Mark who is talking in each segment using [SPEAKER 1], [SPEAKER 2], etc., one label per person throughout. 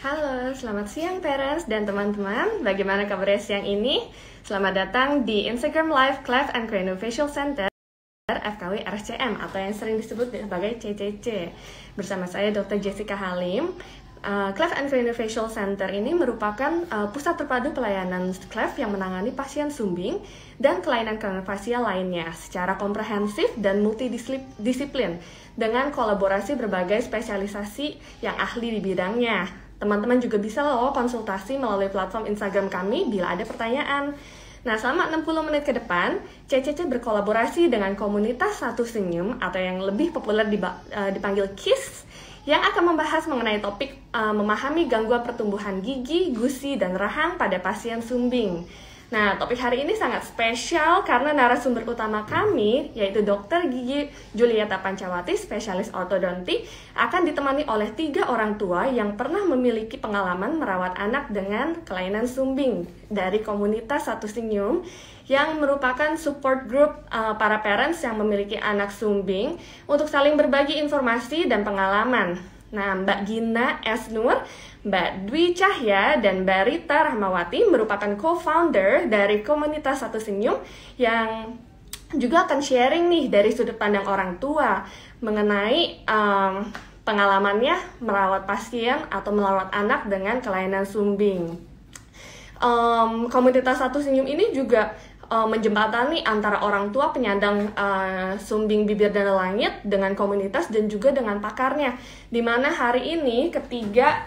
[SPEAKER 1] Halo, selamat siang parents dan teman-teman. Bagaimana kabarnya siang ini? Selamat datang di Instagram Live Cleft and Craniofacial Center FKW RSCM atau yang sering disebut sebagai CCC. Bersama saya Dr. Jessica Halim. Cleft and Craniofacial Center ini merupakan pusat terpadu pelayanan cleft yang menangani pasien sumbing dan kelainan kraniofacial lainnya secara komprehensif dan multidisiplin dengan kolaborasi berbagai spesialisasi yang ahli di bidangnya. Teman-teman juga bisa loh konsultasi melalui platform Instagram kami bila ada pertanyaan. Nah, selama 60 menit ke depan, CCC berkolaborasi dengan komunitas Satu Senyum atau yang lebih populer dipanggil KISS yang akan membahas mengenai topik memahami gangguan pertumbuhan gigi, gusi, dan rahang pada pasien sumbing. Nah, topik hari ini sangat spesial karena narasumber utama kami, yaitu Dr. Gigi Julieta Pancawati, spesialis ortodonti, akan ditemani oleh 3 orang tua yang pernah memiliki pengalaman merawat anak dengan kelainan sumbing dari komunitas Satu Senyum, yang merupakan support group para parents yang memiliki anak sumbing untuk saling berbagi informasi dan pengalaman. Nah, Mbak Gina S. Nur, Mbak Dwi Cahya, dan Mbak Rita Rahmawati merupakan co-founder dari komunitas Satu Senyum yang juga akan sharing nih dari sudut pandang orang tua mengenai pengalamannya merawat pasien atau merawat anak dengan kelainan sumbing. Komunitas Satu Senyum ini juga menjembatani antara orang tua penyandang sumbing bibir dan langit dengan komunitas dan juga dengan pakarnya, di mana hari ini ketiga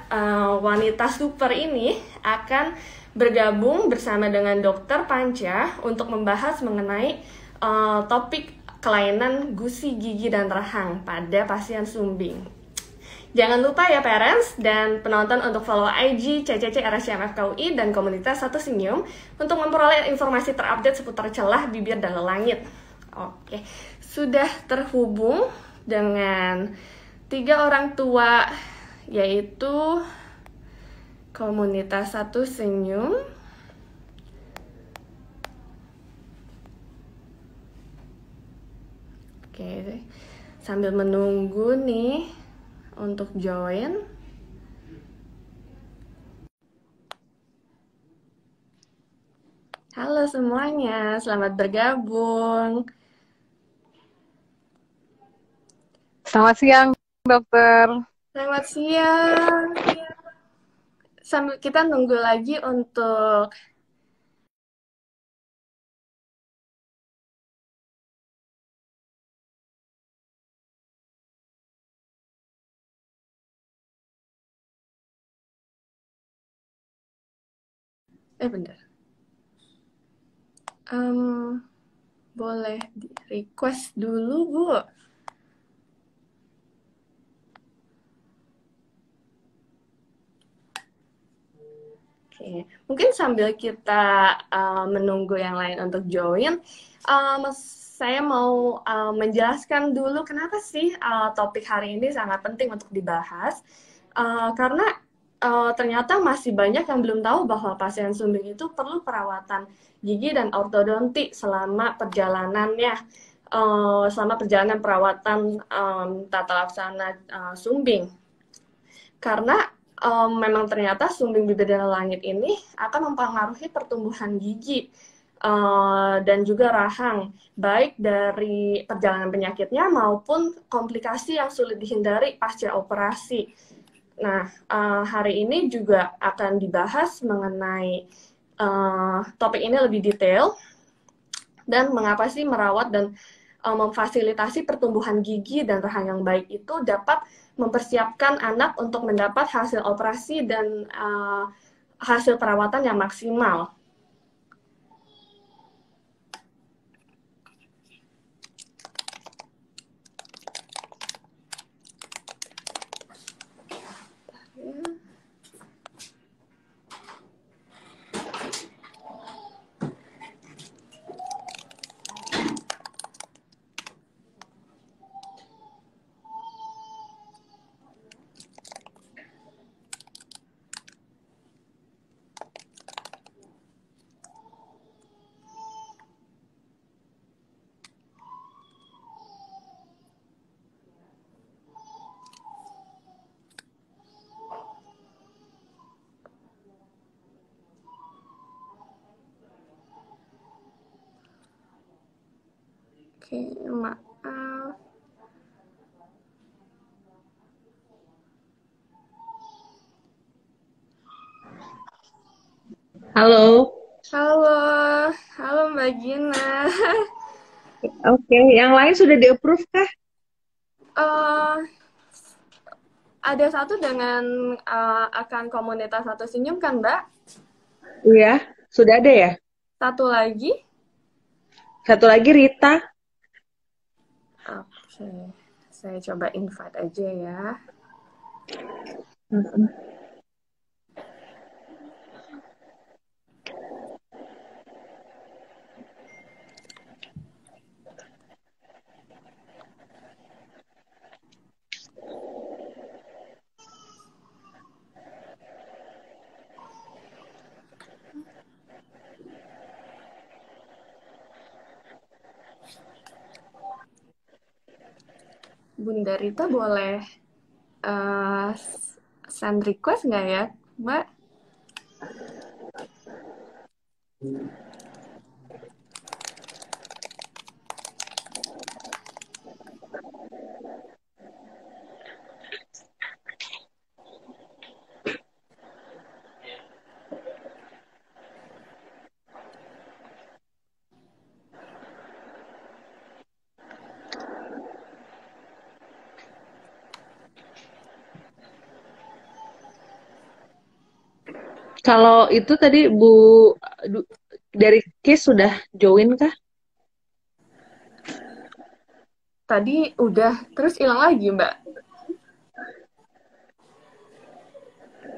[SPEAKER 1] wanita super ini akan bergabung bersama dengan Dokter Panca untuk membahas mengenai topik kelainan gusi, gigi, dan rahang pada pasien sumbing. Jangan lupa ya parents dan penonton untuk follow IG CCC RSCM FKUI dan komunitas Satu Senyum untuk memperoleh informasi terupdate seputar celah bibir dan langit. Oke, sudah terhubung dengan 3 orang tua, yaitu komunitas Satu Senyum. Oke, sambil menunggu nih untuk join. Halo semuanya, selamat bergabung.
[SPEAKER 2] Selamat siang, dokter.
[SPEAKER 1] Selamat siang. Sambil kita nunggu lagi untuk bentar. Boleh di request dulu, Bu. Oke, mungkin sambil kita menunggu yang lain untuk join, saya mau menjelaskan dulu kenapa sih topik hari ini sangat penting untuk dibahas. Karena ternyata masih banyak yang belum tahu bahwa pasien sumbing itu perlu perawatan gigi dan ortodonti selama perjalanannya, selama perjalanan perawatan tata laksana sumbing. Karena memang ternyata sumbing bibir dan langit ini akan mempengaruhi pertumbuhan gigi dan juga rahang, baik dari perjalanan penyakitnya maupun komplikasi yang sulit dihindari pasca operasi. Nah, hari ini juga akan dibahas mengenai topik ini lebih detail dan mengapa sih merawat dan memfasilitasi pertumbuhan gigi dan rahang yang baik itu dapat mempersiapkan anak untuk mendapat hasil operasi dan hasil perawatan yang maksimal. Oke, maaf.
[SPEAKER 3] Halo.
[SPEAKER 1] Halo, halo Mbak Gina.
[SPEAKER 3] Oke, yang lain sudah di-approve kah?
[SPEAKER 1] Ada satu dengan akan komunitas Satu Senyum kan, Mbak?
[SPEAKER 3] Iya, sudah ada ya?
[SPEAKER 1] Satu lagi?
[SPEAKER 3] Satu lagi Rita.
[SPEAKER 1] Oke, saya coba invite aja ya. Bunda Rita boleh send request nggak ya, Mbak?
[SPEAKER 3] Kalau itu tadi dari Kiss sudah join kah?
[SPEAKER 1] Tadi udah, terus hilang lagi, Mbak.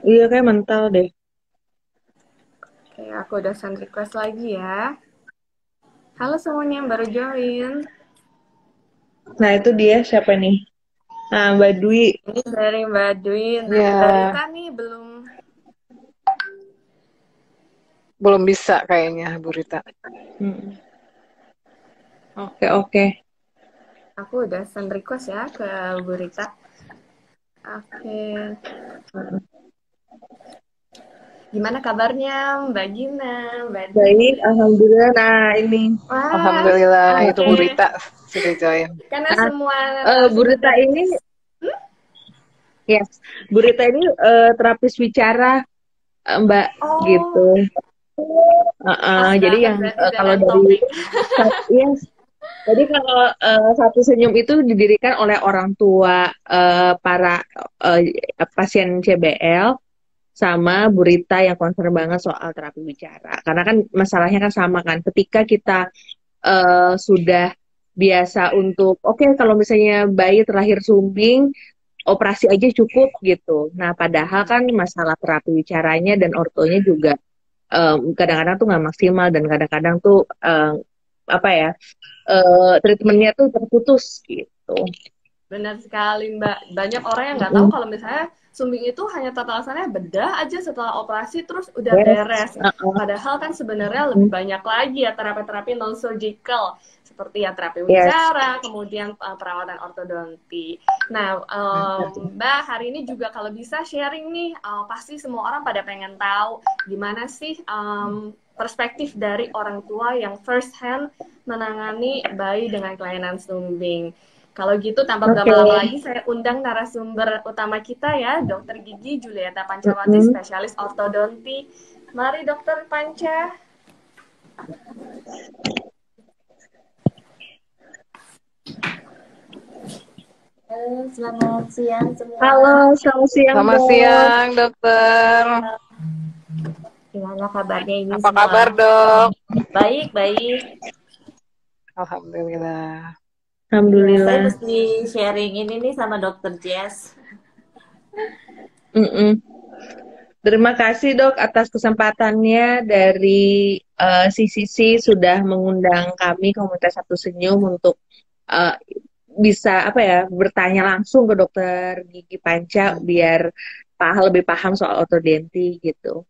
[SPEAKER 3] Iya, kayak mental deh.
[SPEAKER 1] Oke, aku udah send request lagi ya. Halo semuanya yang baru join.
[SPEAKER 3] Nah, itu dia siapa nih? Nah, Mbak Dwi.
[SPEAKER 1] Ini dari Mbak Dwi. Nah,
[SPEAKER 2] Ya,
[SPEAKER 1] Mbak Rita nih belum.
[SPEAKER 2] belum bisa kayaknya, Bu Rita.
[SPEAKER 3] Oke.
[SPEAKER 1] Aku udah send request ya ke Bu Rita. Oke. Gimana kabarnya Mbak Gina, Mbak Dwi?
[SPEAKER 3] Baik, alhamdulillah. Nah, ini.
[SPEAKER 1] Wah,
[SPEAKER 2] Alhamdulillah,
[SPEAKER 1] oke.
[SPEAKER 2] itu Bu Rita sudah join.
[SPEAKER 1] Karena
[SPEAKER 3] Nah,
[SPEAKER 1] semua
[SPEAKER 3] Bu Rita
[SPEAKER 1] dari
[SPEAKER 3] ini, yes, Bu Rita ini terapis bicara, Mbak, gitu.
[SPEAKER 1] Pas
[SPEAKER 3] Jadi
[SPEAKER 1] banget
[SPEAKER 3] yang
[SPEAKER 1] berarti
[SPEAKER 3] kalau
[SPEAKER 1] dengan
[SPEAKER 3] dari
[SPEAKER 1] topik.
[SPEAKER 3] yes, jadi kalau Satu Senyum itu didirikan oleh orang tua para pasien CBL sama Bu Rita yang concern banget soal terapi bicara. Karena kan masalahnya kan sama kan. Ketika kita sudah biasa untuk oke, kalau misalnya bayi terlahir sumbing, operasi aja cukup gitu. Nah, padahal kan masalah terapi bicaranya dan ortonya juga kadang-kadang tuh nggak maksimal dan kadang-kadang tuh apa ya, treatmentnya tuh terputus gitu.
[SPEAKER 1] Benar sekali, Mbak. Banyak orang yang nggak tahu kalau misalnya sumbing itu hanya tata laksananya bedah aja setelah operasi terus udah
[SPEAKER 3] Yes.
[SPEAKER 1] beres. Padahal kan sebenarnya lebih banyak lagi ya terapi-terapi non surgical seperti ya terapi bicara, kemudian perawatan ortodonti. Nah, Mbak hari ini juga kalau bisa sharing nih, pasti semua orang pada pengen tahu gimana sih perspektif dari orang tua yang first hand menangani bayi dengan kelainan sumbing. Kalau gitu, tanpa berlama-lama lagi, saya undang narasumber utama kita ya, Dr. Gigi Julieta Pancawati, spesialis ortodonti. Mari, Dr. Panca.
[SPEAKER 4] Halo, selamat siang semua.
[SPEAKER 3] Halo, selamat siang.
[SPEAKER 2] Selamat siang, dokter.
[SPEAKER 4] Gimana kabarnya ini
[SPEAKER 2] Apa
[SPEAKER 4] semua?
[SPEAKER 2] kabar, dok?
[SPEAKER 4] Baik.
[SPEAKER 2] Alhamdulillah.
[SPEAKER 3] Alhamdulillah.
[SPEAKER 4] Saya mesti sharing ini nih sama Dokter Jess.
[SPEAKER 3] Terima kasih dok atas kesempatannya dari CCC sudah mengundang kami komunitas Satu Senyum untuk bisa bertanya langsung ke dokter Gigi Panca biar lebih paham soal ortodonti gitu.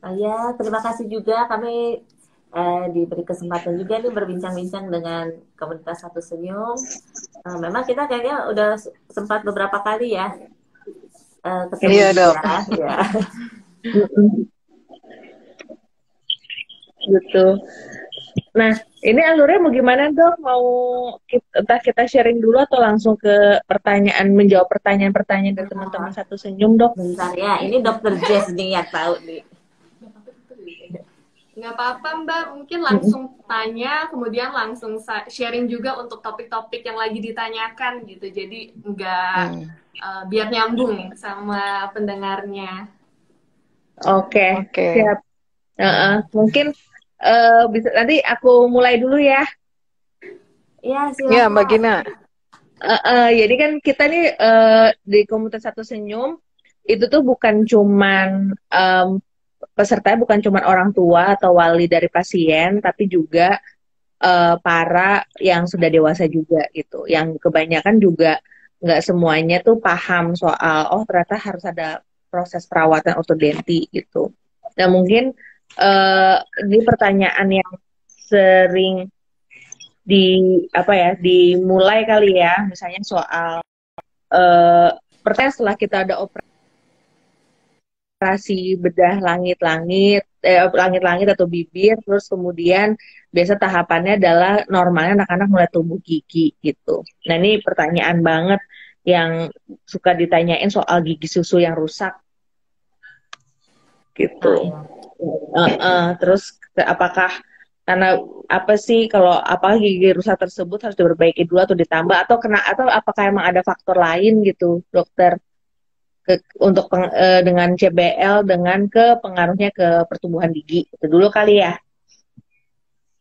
[SPEAKER 4] Ya, terima kasih juga kami diberi kesempatan juga nih berbincang-bincang dengan komunitas Satu Senyum. Memang kita kayaknya udah sempat beberapa kali ya ketemu.
[SPEAKER 2] Iya, dok.
[SPEAKER 4] Ya.
[SPEAKER 3] Gitu. Nah, ini alurnya mau gimana dok? Mau kita sharing dulu atau langsung ke menjawab pertanyaan-pertanyaan dari teman-teman satu senyum dok?
[SPEAKER 4] Bentar ya, ini dokter Jess nih yang tahu nih.
[SPEAKER 1] Nggak apa-apa Mbak, mungkin langsung tanya, kemudian langsung sharing juga untuk topik-topik yang lagi ditanyakan gitu. Jadi nggak biar nyambung sama pendengarnya.
[SPEAKER 3] Oke,
[SPEAKER 2] Oke.
[SPEAKER 3] siap. Mungkin bisa nanti aku mulai dulu ya.
[SPEAKER 4] Iya,
[SPEAKER 2] Ya, Mbak
[SPEAKER 4] silakan.
[SPEAKER 2] Gina.
[SPEAKER 3] Jadi kan kita nih di komunitas satu senyum itu tuh bukan cuman pesertanya bukan cuman orang tua atau wali dari pasien, tapi juga para yang sudah dewasa juga gitu. Yang kebanyakan juga nggak semuanya tuh paham soal ternyata harus ada proses perawatan ortodonti gitu. Nah mungkin ini pertanyaan yang sering dimulai kali ya, misalnya soal pertanyaan setelah kita ada operasi bedah langit-langit atau bibir, terus kemudian biasa tahapannya adalah normalnya anak-anak mulai tumbuh gigi gitu. Nah ini pertanyaan banget yang suka ditanyain soal gigi susu yang rusak gitu. Terus apakah karena apa sih apa gigi rusak tersebut harus diperbaiki dulu atau ditambah atau apakah emang ada faktor lain gitu dokter untuk dengan CBL dengan pengaruhnya ke pertumbuhan gigi itu dulu kali ya.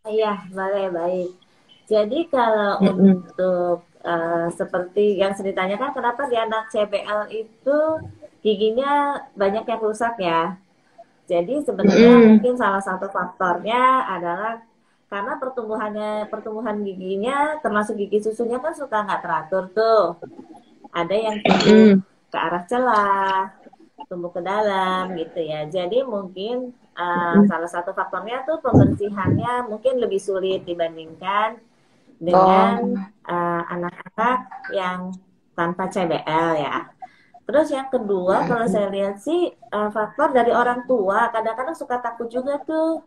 [SPEAKER 4] Iya, boleh, baik. Jadi kalau untuk seperti yang sering ditanyakan, kenapa di anak CBL itu giginya banyak yang rusak ya? Jadi sebenarnya mungkin salah satu faktornya adalah karena pertumbuhan giginya, termasuk gigi susunya kan suka nggak teratur tuh. Ada yang tumbuh ke arah celah, tumbuh ke dalam gitu ya. Jadi mungkin salah satu faktornya tuh pembersihannya mungkin lebih sulit dibandingkan dengan anak-anak yang tanpa CBL ya. Terus yang kedua, kalau saya lihat sih faktor dari orang tua kadang-kadang suka takut juga tuh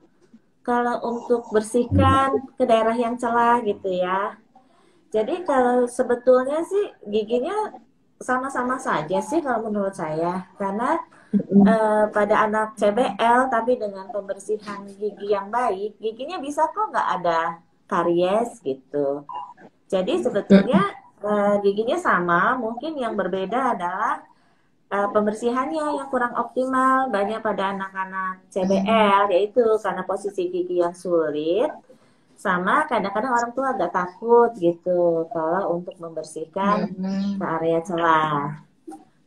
[SPEAKER 4] kalau untuk bersihkan ke daerah yang celah gitu ya. Jadi kalau sebetulnya sih giginya sama-sama saja sih kalau menurut saya, karena pada anak CBL tapi dengan pembersihan gigi yang baik, giginya bisa kok nggak ada karies gitu. Jadi sebetulnya giginya sama, mungkin yang berbeda adalah pembersihannya yang kurang optimal banyak pada anak-anak CBL, yaitu karena posisi gigi yang sulit, sama kadang-kadang orang tua agak takut gitu kalau untuk membersihkan ke area celah.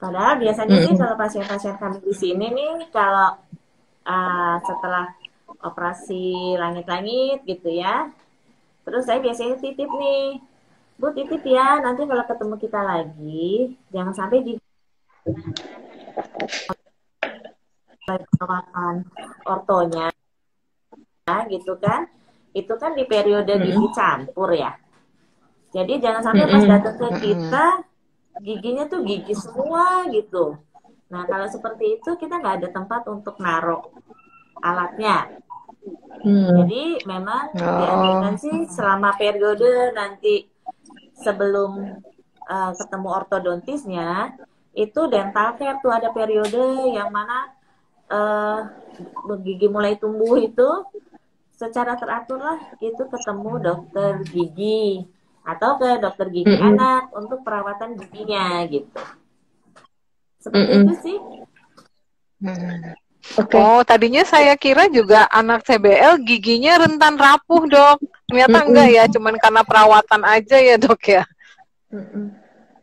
[SPEAKER 4] Padahal biasanya sih kalau pasien-pasien kami di sini nih, kalau setelah operasi langit-langit gitu ya, terus saya biasanya titip nih, Bu titip ya, nanti kalau ketemu kita lagi, jangan sampai di perawatan ortonya gitu kan, itu kan di periode gigi campur ya. Jadi jangan sampai pas datang ke kita giginya tuh gigi semua gitu. Nah kalau seperti itu kita nggak ada tempat untuk naruh alatnya. Jadi memang dianjurkan sih selama periode nanti sebelum ketemu ortodontisnya, itu dental care tuh ada periode yang mana gigi mulai tumbuh itu secara teratur lah gitu ketemu dokter gigi atau ke dokter gigi anak untuk perawatan giginya gitu. Seperti itu sih.
[SPEAKER 2] Oh, tadinya saya kira juga anak CBL giginya rentan rapuh, Dok. Ternyata enggak ya, cuman karena perawatan aja ya, Dok ya.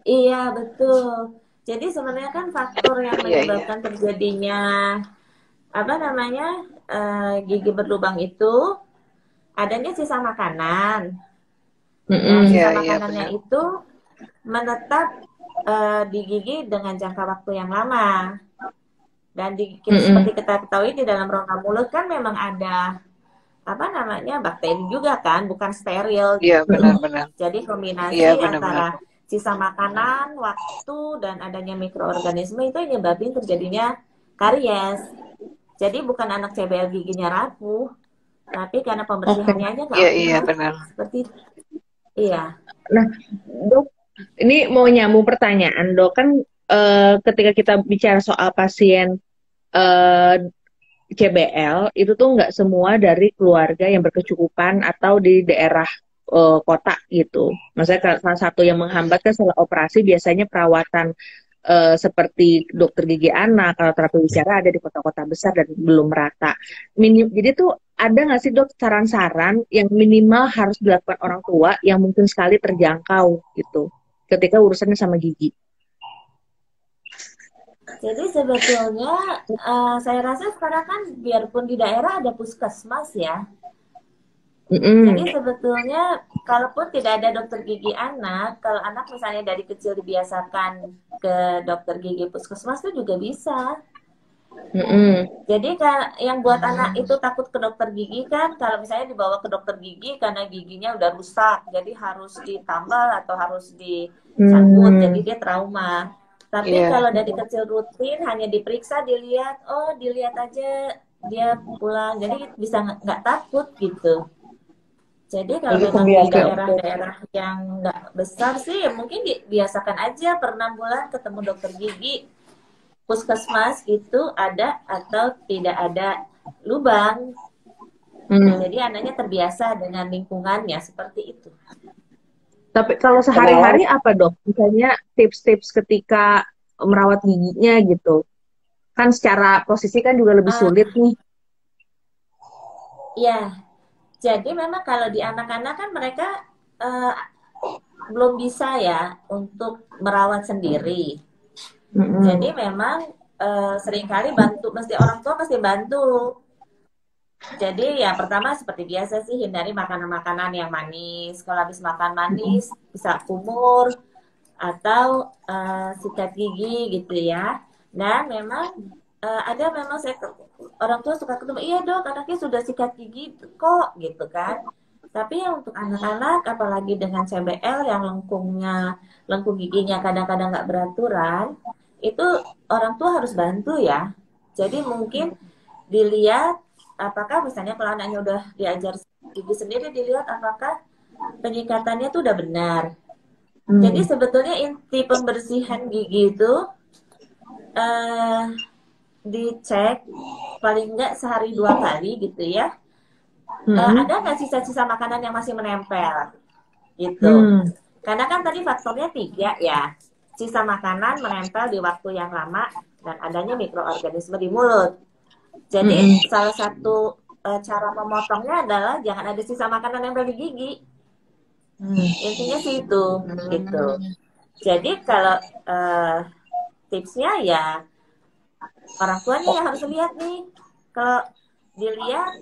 [SPEAKER 4] Iya, betul. Jadi sebenarnya kan faktor yang menyebabkan terjadinya gigi berlubang itu adanya sisa makanan. Nah, sisa makanannya itu menetap di gigi dengan jangka waktu yang lama. Dan seperti kita ketahui di dalam rongga mulut kan memang ada bakteri juga kan, bukan steril.
[SPEAKER 2] Iya, benar-benar.
[SPEAKER 4] Jadi kombinasi antara sisa makanan, waktu, dan adanya mikroorganisme itu yang nyebabin terjadinya karies. Jadi bukan anak CBL giginya rapuh, Tapi karena
[SPEAKER 3] Oke.
[SPEAKER 4] pembersihannya aja nggak
[SPEAKER 2] Iya, iya
[SPEAKER 4] optimal.
[SPEAKER 2] benar.
[SPEAKER 4] Seperti itu. Iya.
[SPEAKER 3] Nah, dok, ini mau nyambung pertanyaan dok, kan ketika kita bicara soal pasien eh, CBL itu tuh nggak semua dari keluarga yang berkecukupan atau di daerah kota gitu. Maksudnya salah satu yang menghambat kan setelah operasi biasanya perawatan seperti dokter gigi anak atau terapi bicara ada di kota-kota besar dan belum merata. Jadi tuh ada nggak sih dok saran-saran yang minimal harus dilakukan orang tua yang mungkin sekali terjangkau gitu ketika urusannya sama gigi?
[SPEAKER 4] Jadi sebetulnya saya rasa sekarang kan biarpun di daerah ada puskesmas ya. Jadi sebetulnya kalaupun tidak ada dokter gigi anak, kalau anak misalnya dari kecil dibiasakan ke dokter gigi puskesmas itu juga bisa. Jadi yang buat anak itu takut ke dokter gigi kan, kalau misalnya dibawa ke dokter gigi karena giginya udah rusak, jadi harus ditambal atau harus dicabut, jadi dia trauma. Tapi kalau dari kecil rutin hanya diperiksa, dilihat, oh dilihat aja dia pulang, jadi bisa nggak takut gitu. Jadi kalau memang di daerah-daerah yang nggak besar sih, ya mungkin dibiasakan aja per 6 bulan ketemu dokter gigi. Puskesmas itu ada atau tidak ada lubang. Jadi anaknya terbiasa dengan lingkungannya seperti itu.
[SPEAKER 3] Tapi kalau sehari-hari apa dok? Misalnya tips-tips ketika merawat giginya gitu. Kan secara posisi kan juga lebih sulit nih.
[SPEAKER 4] Iya. Jadi memang kalau di anak-anak kan mereka belum bisa ya untuk merawat sendiri. Jadi memang seringkali orang tua mesti bantu. Jadi ya pertama seperti biasa sih hindari makanan-makanan yang manis. Kalau habis makan manis bisa kumur atau sikat gigi gitu ya. Dan memang ada memang orang tua suka ketemu, iya dok anaknya sudah sikat gigi kok gitu kan. Tapi ya untuk anak-anak apalagi dengan CBL yang lengkung giginya kadang-kadang nggak beraturan, itu orang tua harus bantu ya. Jadi mungkin dilihat apakah misalnya kalau anaknya udah diajar gigi sendiri, dilihat apakah penyikatannya tuh udah benar. Jadi sebetulnya inti pembersihan gigi itu dicek paling nggak sehari 2 kali gitu ya. Ada nggak sisa-sisa makanan yang masih menempel gitu. Karena kan tadi faktornya 3 ya. Sisa makanan menempel di waktu yang lama dan adanya mikroorganisme di mulut. Jadi salah satu cara memotongnya adalah jangan ada sisa makanan nempel di gigi. Intinya sih itu gitu. Jadi kalau tipsnya ya orang tuanya yang harus lihat nih. Kalau dilihat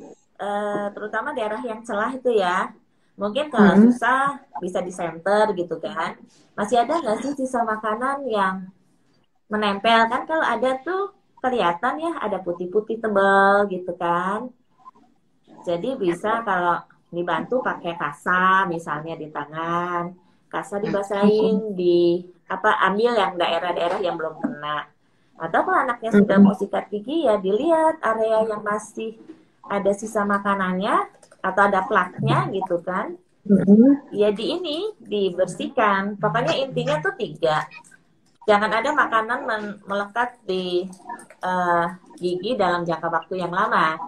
[SPEAKER 4] terutama daerah yang celah itu ya, mungkin kalau susah bisa di center gitu kan. Masih ada nggak sih sisa makanan yang menempel kan? Kalau ada tuh kelihatan ya ada putih-putih tebal gitu kan. Jadi bisa kalau dibantu pakai kasa misalnya di tangan, kasa dibasahin ambil yang daerah-daerah yang belum kena. Atau kalau anaknya sudah mau sikat gigi ya dilihat area yang masih ada sisa makanannya atau ada plaknya gitu kan. Ya dibersihkan. Pokoknya intinya tuh 3. Jangan ada makanan melekat di gigi dalam jangka waktu yang lama.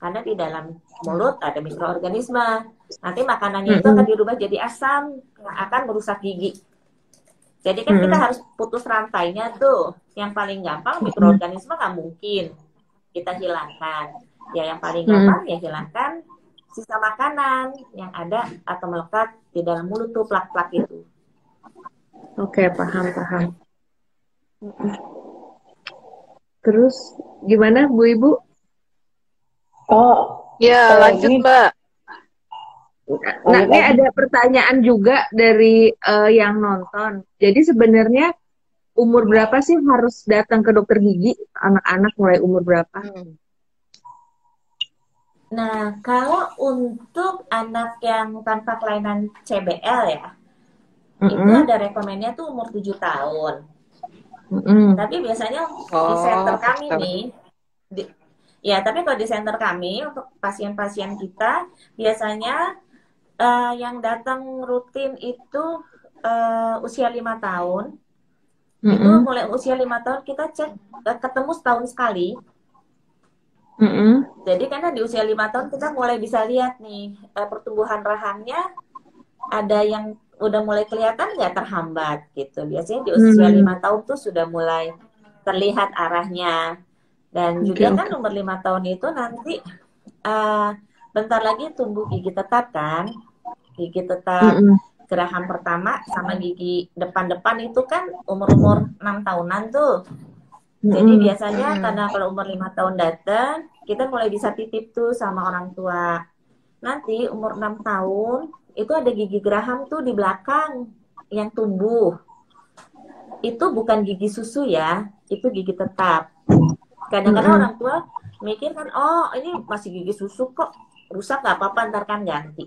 [SPEAKER 4] Karena di dalam mulut ada mikroorganisme. Nanti makanannya itu akan dirubah jadi asam yang akan merusak gigi. Jadi kan kita harus putus rantainya tuh. Yang paling gampang mikroorganisme nggak mungkin kita hilangkan. Ya yang paling gampang ya hilangkan sisa makanan yang ada atau melekat di dalam mulut tuh plak-plak itu.
[SPEAKER 3] Oke, paham. Terus gimana Bu Ibu?
[SPEAKER 2] Ya lanjut Mbak.
[SPEAKER 3] Nah, ini ada pertanyaan juga dari yang nonton. Jadi sebenarnya umur berapa sih harus datang ke dokter gigi? Anak-anak mulai umur berapa?
[SPEAKER 4] Nah, kalau untuk anak yang tanpa kelainan CBL ya, itu ada rekomennya tuh umur 7 tahun. Tapi biasanya di center kami nih, Ya, tapi kalau di center kami untuk pasien-pasien kita biasanya yang datang rutin itu usia 5 tahun. Itu mulai usia 5 tahun kita cek ketemu setahun sekali. Jadi karena di usia 5 tahun kita mulai bisa lihat nih pertumbuhan rahangnya ada yang udah mulai kelihatan nggak terhambat gitu. Biasanya di usia 5 tahun tuh sudah mulai terlihat arahnya. Dan juga kan umur 5 tahun itu nanti bentar lagi tumbuh gigi tetap kan. Gigi tetap geraham pertama sama gigi depan-depan itu kan umur-umur 6 tahunan tuh. Jadi biasanya karena kalau umur 5 tahun datang, kita mulai bisa titip tuh sama orang tua. Nanti umur 6 tahun, itu ada gigi geraham tuh di belakang yang tumbuh. Itu bukan gigi susu ya, itu gigi tetap. Kadang-kadang orang tua mikir kan, oh ini masih gigi susu kok, rusak gak apa-apa, ntar kan ganti.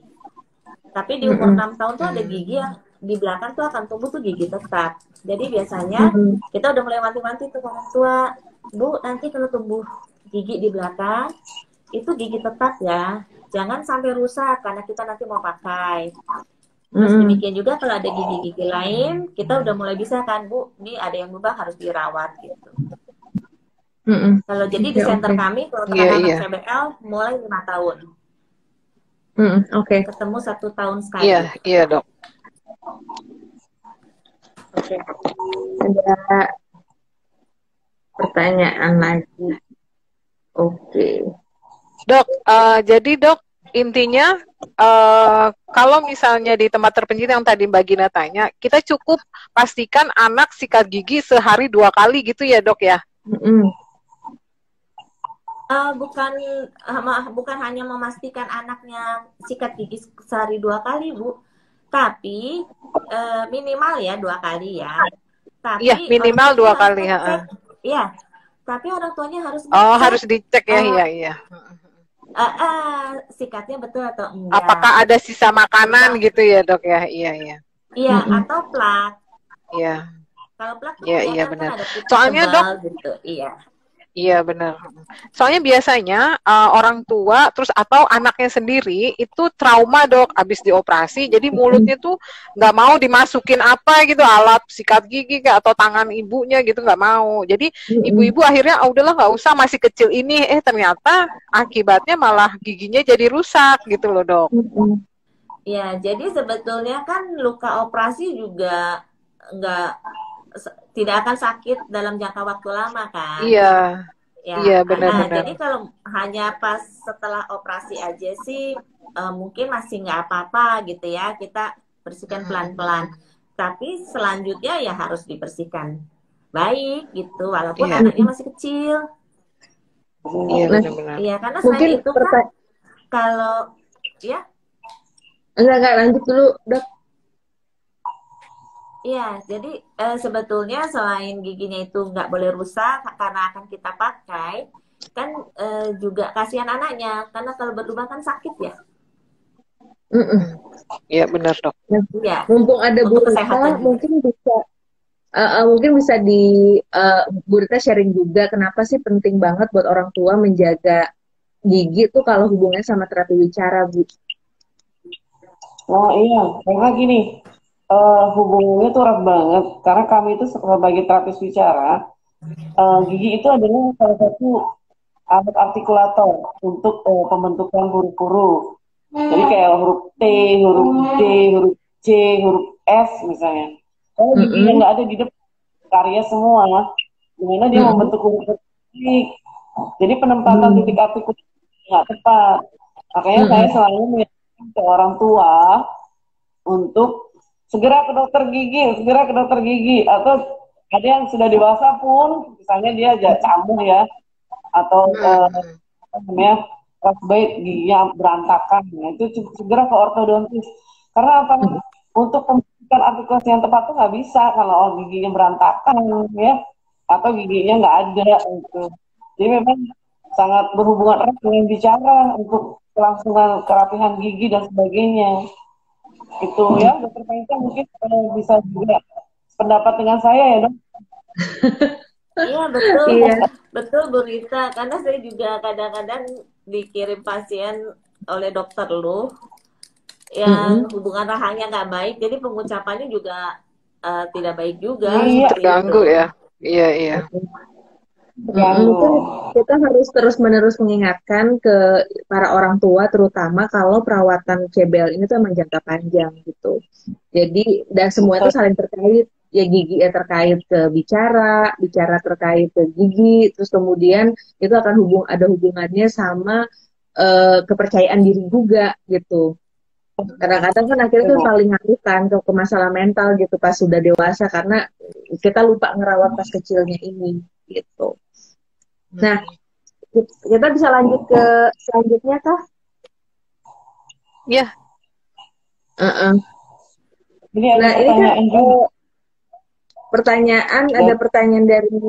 [SPEAKER 4] Tapi di umur 6 tahun tuh ada gigi yang di belakang tuh akan tumbuh tuh gigi tetap. Jadi biasanya kita udah mulai wanti-wanti tuh orang tua, Bu, nanti kalau tumbuh gigi di belakang, itu gigi tetap ya. Jangan sampai rusak karena kita nanti mau pakai. Terus demikian juga kalau ada gigi-gigi lain, kita udah mulai bisa kan, Bu, ini ada yang berubah harus dirawat gitu. Kalau jadi di center kami, kalau anak CBL mulai 5 tahun. Ketemu 1 tahun sekali.
[SPEAKER 2] Iya dok.
[SPEAKER 3] Ada pertanyaan lagi.
[SPEAKER 2] Dok, jadi dok intinya kalau misalnya di tempat terpencil yang tadi Mbak Gina tanya, kita cukup pastikan anak sikat gigi sehari 2 kali gitu ya dok ya?
[SPEAKER 4] Bukan hanya memastikan anaknya sikat gigi sehari 2 kali, Bu. Tapi minimal ya 2 kali ya. Tapi
[SPEAKER 2] iya, minimal 2 kali.
[SPEAKER 4] Iya. Tapi orang tuanya harus
[SPEAKER 2] dicek. Oh, harus dicek ya, iya.
[SPEAKER 4] Sikatnya betul atau enggak?
[SPEAKER 2] Apakah ada sisa makanan gitu ya, Dok ya? Iya.
[SPEAKER 4] Iya, atau plak.
[SPEAKER 2] Iya.
[SPEAKER 4] Kalau plak tuh
[SPEAKER 2] iya benar.
[SPEAKER 4] Kan ada
[SPEAKER 2] soalnya Dok
[SPEAKER 4] gitu.
[SPEAKER 2] Iya benar. Soalnya biasanya orang tua terus atau anaknya sendiri itu trauma dok, abis dioperasi, jadi mulutnya tuh nggak mau dimasukin apa gitu, alat sikat gigi atau tangan ibunya gitu nggak mau. Jadi ibu-ibu akhirnya udahlah nggak usah, masih kecil ini, ternyata akibatnya malah giginya jadi rusak gitu loh dok.
[SPEAKER 4] Ya, jadi sebetulnya kan luka operasi juga tidak akan sakit dalam jangka waktu lama kan?
[SPEAKER 2] Iya, benar-benar.
[SPEAKER 4] Jadi kalau hanya pas setelah operasi aja sih mungkin masih nggak apa-apa gitu ya, kita bersihkan pelan-pelan. Tapi selanjutnya ya harus dibersihkan baik gitu, walaupun anaknya masih kecil.
[SPEAKER 2] Iya, benar-benar.
[SPEAKER 4] Iya, karena selain itu kan kalau
[SPEAKER 3] enggak lanjut dulu dok.
[SPEAKER 4] Iya, jadi sebetulnya selain giginya itu nggak boleh rusak karena akan kita pakai, kan juga kasihan anaknya, karena kalau berlubang kan sakit ya.
[SPEAKER 2] Iya benar dok.
[SPEAKER 4] Ya,
[SPEAKER 3] mumpung ada Bu Rita, mungkin bisa di Bu Rita sharing juga kenapa sih penting banget buat orang tua menjaga gigi tuh kalau hubungannya sama terapi bicara, Bu.
[SPEAKER 5] Oh iya, karena gini. Hubungannya tuh erat banget karena kami itu sebagai terapis bicara, gigi itu adalah salah satu alat artikulator untuk pembentukan huruf-huruf. Jadi kayak huruf T, huruf D, huruf C, huruf S misalnya. Kalau giginya nggak ada di depan, karya semua, gimana dia membentuk huruf titik. Jadi penempatan titik artikulasi nggak tepat. Makanya saya selalu menyarankan ke orang tua untuk segera ke dokter gigi, atau ada yang sudah dewasa pun, misalnya dia cambuh ya, atau namanya frostbite, giginya berantakan, itu segera ke ortodontis. Karena apa? Untuk pembentukan artikulasi yang tepat tuh nggak bisa kalau giginya berantakan ya, atau giginya nggak ada gitu. Jadi memang sangat berhubungan erat dengan bicara untuk kelangsungan kerapihan gigi dan sebagainya. Itu ya, dokter Paisa mungkin bisa juga pendapat dengan saya ya dok.
[SPEAKER 4] Iya betul,
[SPEAKER 3] Iya.
[SPEAKER 4] betul Bu Rita. Karena saya juga kadang-kadang dikirim pasien oleh dokter lu yang
[SPEAKER 3] Mm-mm.
[SPEAKER 4] hubungan rahangnya nggak baik, jadi pengucapannya juga tidak baik juga
[SPEAKER 5] Iya,
[SPEAKER 4] seperti itu.
[SPEAKER 2] Terganggu ya. Iya, iya.
[SPEAKER 3] Mm-mm.
[SPEAKER 5] terganggu.
[SPEAKER 3] Mungkin kita harus terus-menerus mengingatkan ke para orang tua, terutama kalau perawatan CBL ini tuh emang jangka panjang gitu. Jadi, dan semua itu
[SPEAKER 5] Betul.
[SPEAKER 3] saling terkait. Ya gigi ya terkait ke bicara, bicara terkait ke gigi, terus kemudian itu akan ada hubungannya sama kepercayaan diri juga gitu. Kadang-kadang kan akhirnya tuh
[SPEAKER 5] Benar.
[SPEAKER 3] saling ngaruh kan ke masalah mental gitu pas sudah dewasa karena kita lupa ngerawat pas kecilnya ini gitu. Nah, kita bisa lanjut ke selanjutnya kah?
[SPEAKER 2] Iya.
[SPEAKER 3] Heeh.
[SPEAKER 5] Ini ada
[SPEAKER 3] Nah, ini kan
[SPEAKER 5] pertanyaan juga.
[SPEAKER 3] pertanyaan, ada
[SPEAKER 5] Dan
[SPEAKER 3] pertanyaan dari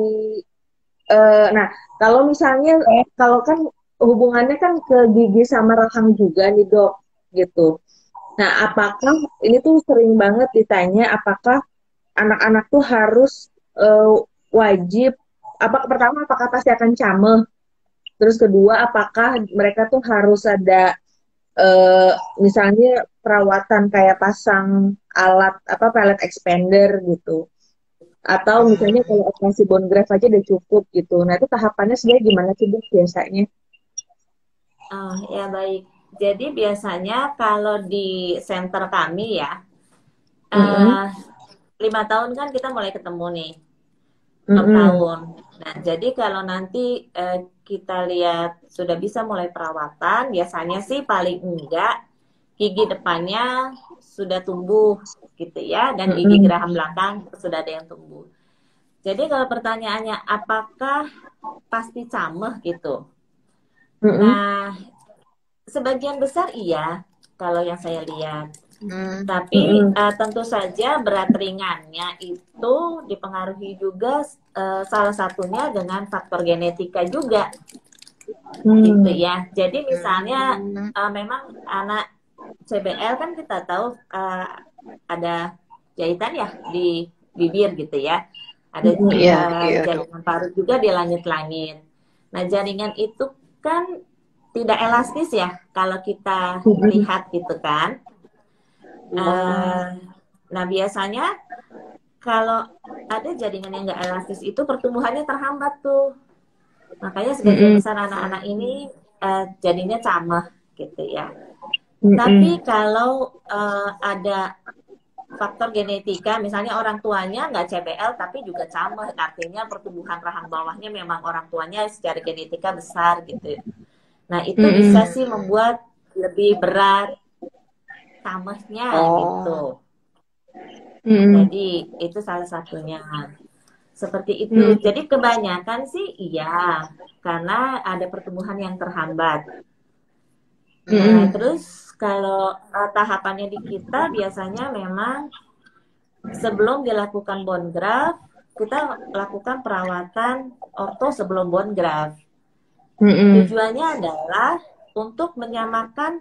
[SPEAKER 3] nah, kalau misalnya
[SPEAKER 5] saya,
[SPEAKER 3] kalau kan hubungannya kan ke gigi sama rahang juga nih, Dok, gitu. Nah, apakah ini tuh sering banget ditanya apakah anak-anak tuh harus eh, wajib pertama apakah pasti akan cameh? Terus kedua, apakah mereka tuh harus ada eh, misalnya perawatan kayak pasang alat pellet expander gitu, atau misalnya kalau operasi bone graft aja udah cukup gitu. Nah itu tahapannya sebenarnya gimana sih Dok biasanya?
[SPEAKER 4] Ya baik. Jadi biasanya kalau di center kami ya,
[SPEAKER 3] Mm-mm,
[SPEAKER 4] eh 5 tahun kan kita mulai ketemu nih, 6
[SPEAKER 3] mm-mm,
[SPEAKER 4] tahun. Nah, jadi kalau nanti kita lihat sudah bisa mulai perawatan, biasanya sih paling enggak gigi depannya sudah tumbuh gitu ya, dan gigi
[SPEAKER 3] mm-mm,
[SPEAKER 4] geraham belakang sudah ada yang tumbuh. Jadi kalau pertanyaannya apakah pasti cameh gitu?
[SPEAKER 3] mm-mm,
[SPEAKER 4] Nah, sebagian besar iya kalau yang saya lihat.
[SPEAKER 2] Hmm.
[SPEAKER 4] Tapi
[SPEAKER 3] mm-mm,
[SPEAKER 4] tentu saja berat ringannya itu dipengaruhi juga salah satunya dengan faktor genetika juga gitu
[SPEAKER 3] mm,
[SPEAKER 4] ya. Jadi misalnya
[SPEAKER 2] Hmm.
[SPEAKER 4] memang anak CBL kan kita tahu ada jahitan ya di bibir gitu ya. Ada
[SPEAKER 3] mm-mm,
[SPEAKER 2] Iya, iya dok.
[SPEAKER 4] jaringan parut juga di langit-langit. Nah, jaringan itu kan tidak elastis ya kalau kita
[SPEAKER 3] mm-mm,
[SPEAKER 4] lihat gitu kan.
[SPEAKER 2] Hmm.
[SPEAKER 4] Eh, nah, biasanya kalau ada jaringan yang nggak elastis itu pertumbuhannya terhambat tuh. Makanya sebagian
[SPEAKER 3] mm-mm,
[SPEAKER 4] besar anak-anak ini jadinya camah gitu ya.
[SPEAKER 3] mm-mm,
[SPEAKER 4] Tapi kalau ada faktor genetika, misalnya orang tuanya nggak CBL tapi juga camah, artinya pertumbuhan rahang bawahnya memang orang tuanya secara genetika besar gitu. Nah, itu bisa
[SPEAKER 3] mm-mm,
[SPEAKER 4] sih membuat lebih berat camahnya gitu.
[SPEAKER 2] Oh.
[SPEAKER 3] mm-mm,
[SPEAKER 4] Jadi itu salah satunya. Seperti itu.
[SPEAKER 3] mm-mm,
[SPEAKER 4] Jadi kebanyakan sih iya, karena ada pertumbuhan yang terhambat. Nah,
[SPEAKER 3] mm-mm,
[SPEAKER 4] terus kalau tahapannya di kita biasanya memang sebelum dilakukan bone graft, kita lakukan perawatan orto sebelum bone graft.
[SPEAKER 3] mm-mm,
[SPEAKER 4] Tujuannya adalah untuk menyamakan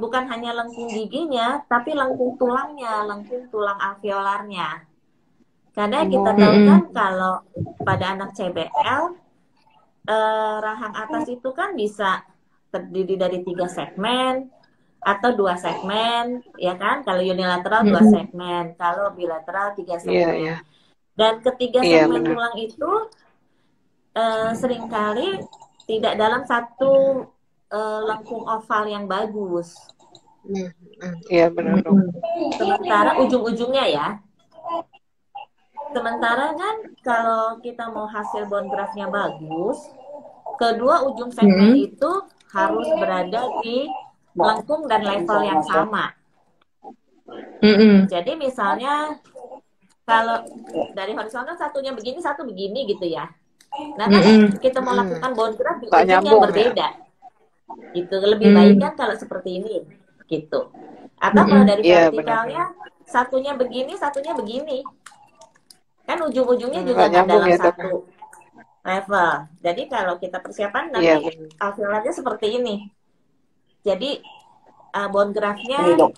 [SPEAKER 4] bukan hanya lengkung giginya, tapi lengkung tulangnya, lengkung tulang alveolarnya. Karena kita tahu
[SPEAKER 2] Oh.
[SPEAKER 4] kan
[SPEAKER 3] mm-mm,
[SPEAKER 4] kalau pada anak CBL, rahang atas itu kan bisa terdiri dari 3 segmen atau 2 segmen, ya kan? Kalau unilateral 2 segmen, kalau bilateral tiga
[SPEAKER 2] Iya,
[SPEAKER 4] segmen.
[SPEAKER 2] iya.
[SPEAKER 4] Dan ketiga
[SPEAKER 2] Iya,
[SPEAKER 4] segmen
[SPEAKER 2] benar.
[SPEAKER 4] tulang itu seringkali tidak dalam satu lengkung oval yang bagus.
[SPEAKER 2] Hmm. Iya, benar dok.
[SPEAKER 3] mm-mm,
[SPEAKER 4] Sementara ujung-ujungnya ya, sementara kan kalau kita mau hasil bone graftnya bagus, kedua ujung segmen
[SPEAKER 3] mm-mm,
[SPEAKER 4] itu harus berada di lengkung dan level yang sama.
[SPEAKER 3] mm-mm,
[SPEAKER 4] Jadi misalnya kalau dari horizontal satunya begini, satu begini gitu ya. Nah kan
[SPEAKER 3] mm-mm,
[SPEAKER 4] kita mau
[SPEAKER 2] Hmm.
[SPEAKER 4] lakukan bone graft di
[SPEAKER 2] Nggak
[SPEAKER 4] ujung yang
[SPEAKER 2] nyambung ya.
[SPEAKER 4] berbeda. Itu lebih baik
[SPEAKER 3] mm-mm,
[SPEAKER 4] kan kalau seperti ini gitu. Atau kalau
[SPEAKER 3] mm-mm,
[SPEAKER 4] dari
[SPEAKER 2] Iya, benar-benar.
[SPEAKER 4] vertikalnya satunya begini, satunya begini. Kan ujung-ujungnya juga
[SPEAKER 2] Nggak
[SPEAKER 4] nggak
[SPEAKER 2] nyambung
[SPEAKER 4] dalam
[SPEAKER 2] ya dok.
[SPEAKER 4] satu level. Jadi kalau kita persiapan
[SPEAKER 2] Iya,
[SPEAKER 4] nanti
[SPEAKER 2] benar.
[SPEAKER 4] alveolarnya seperti ini. Jadi bone graftnya
[SPEAKER 5] Ini dok.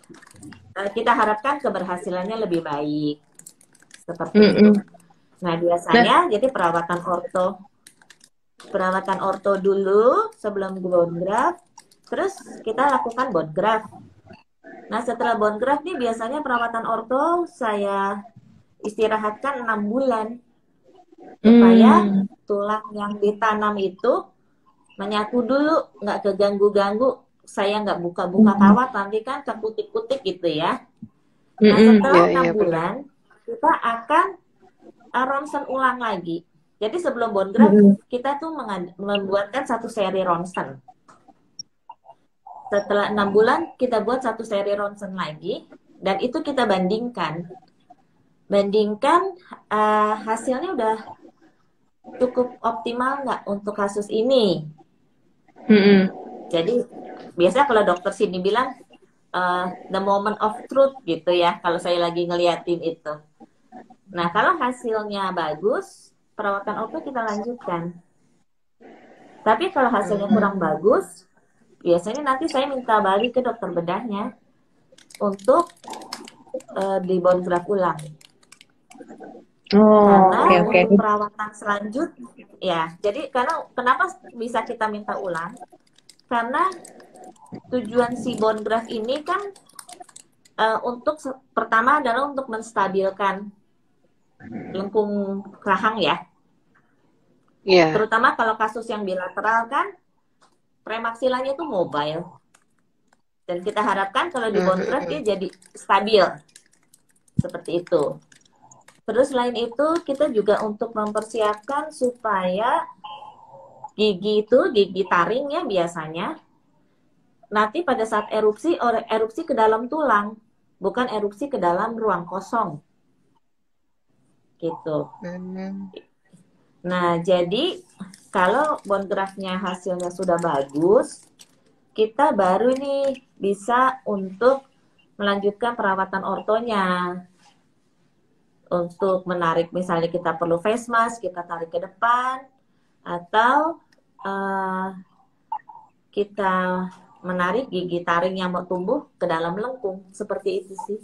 [SPEAKER 4] kita harapkan keberhasilannya lebih baik. Seperti itu.
[SPEAKER 3] mm-mm. Nah,
[SPEAKER 2] Nah,
[SPEAKER 3] biasanya jadi perawatan orto dulu sebelum bone graft, terus kita lakukan bone graft. Nah, setelah bone graft nih biasanya perawatan orto saya istirahatkan 6 bulan supaya tulang yang ditanam itu menyatu dulu, nggak keganggu-ganggu. Saya nggak buka-buka kawat, nanti kan kekutik-kutik gitu ya. Nah, setelah
[SPEAKER 2] iya
[SPEAKER 3] 6
[SPEAKER 2] iya benar.
[SPEAKER 3] bulan, kita akan ronsen ulang lagi. Jadi sebelum bone graft, kita tuh membuatkan satu seri ronsen. Setelah 6 bulan, kita buat satu seri ronsen lagi, dan itu kita bandingkan. Hasilnya udah cukup optimal nggak untuk kasus ini. Jadi biasanya kalau dokter sini bilang the moment of truth gitu ya, kalau saya lagi ngeliatin itu. Nah, kalau hasilnya bagus, perawatan orto kita lanjutkan. Tapi kalau hasilnya kurang bagus, biasanya nanti saya minta balik ke dokter bedahnya untuk di bone graft ulang. Karena untuk perawatan selanjutnya, ya. Jadi kenapa bisa kita minta ulang? Karena tujuan si bone graft ini kan pertama adalah untuk menstabilkan lengkung rahang ya.
[SPEAKER 2] Iya.
[SPEAKER 3] Terutama kalau kasus yang bilateral kan premaksilanya itu mobile. Dan kita harapkan kalau di bone graft dia jadi stabil. Seperti itu. Terus selain itu kita juga untuk mempersiapkan supaya gigi taring ya biasanya nanti pada saat erupsi ke dalam tulang, bukan erupsi ke dalam ruang kosong. Gitu. Nah, jadi kalau bone graft-nya hasilnya sudah bagus, kita baru nih bisa untuk melanjutkan perawatan ortonya. Untuk menarik, misalnya kita perlu face mask, kita tarik ke depan, atau kita menarik gigi taring yang mau tumbuh ke dalam lengkung. Seperti itu sih.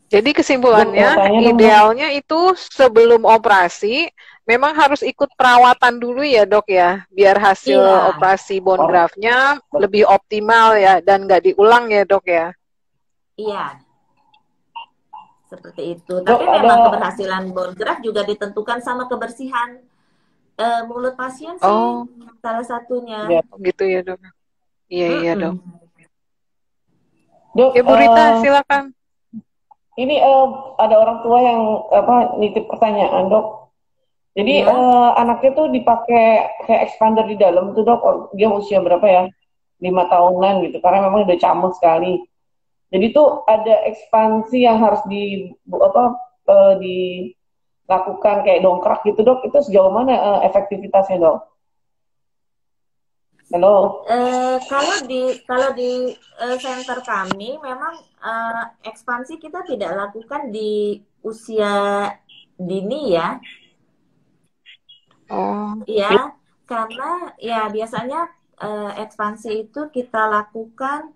[SPEAKER 2] Jadi kesimpulannya, idealnya itu sebelum operasi memang harus ikut perawatan dulu ya dok ya, biar hasil operasi bone graft-nya lebih optimal ya, dan nggak diulang ya dok ya.
[SPEAKER 3] Iya, seperti itu. Tapi memang keberhasilan bone graft juga ditentukan sama kebersihan mulut pasien sih, salah satunya.
[SPEAKER 2] Gitu ya dok. Iya dok. Dok, ya Bu Rita silakan.
[SPEAKER 5] Ini ada orang tua yang nitip pertanyaan dok. Jadi anaknya tuh dipakai kayak expander di dalam tuh dok. Dia usia berapa ya? 5 tahunan gitu. Karena memang udah camuk sekali. Jadi tuh ada ekspansi yang harus dilakukan kayak dongkrak gitu dok. Itu sejauh mana efektivitasnya dok? Halo.
[SPEAKER 3] Kalau di center kami memang ekspansi kita tidak lakukan di usia dini ya. Iya, karena ya biasanya ekspansi itu kita lakukan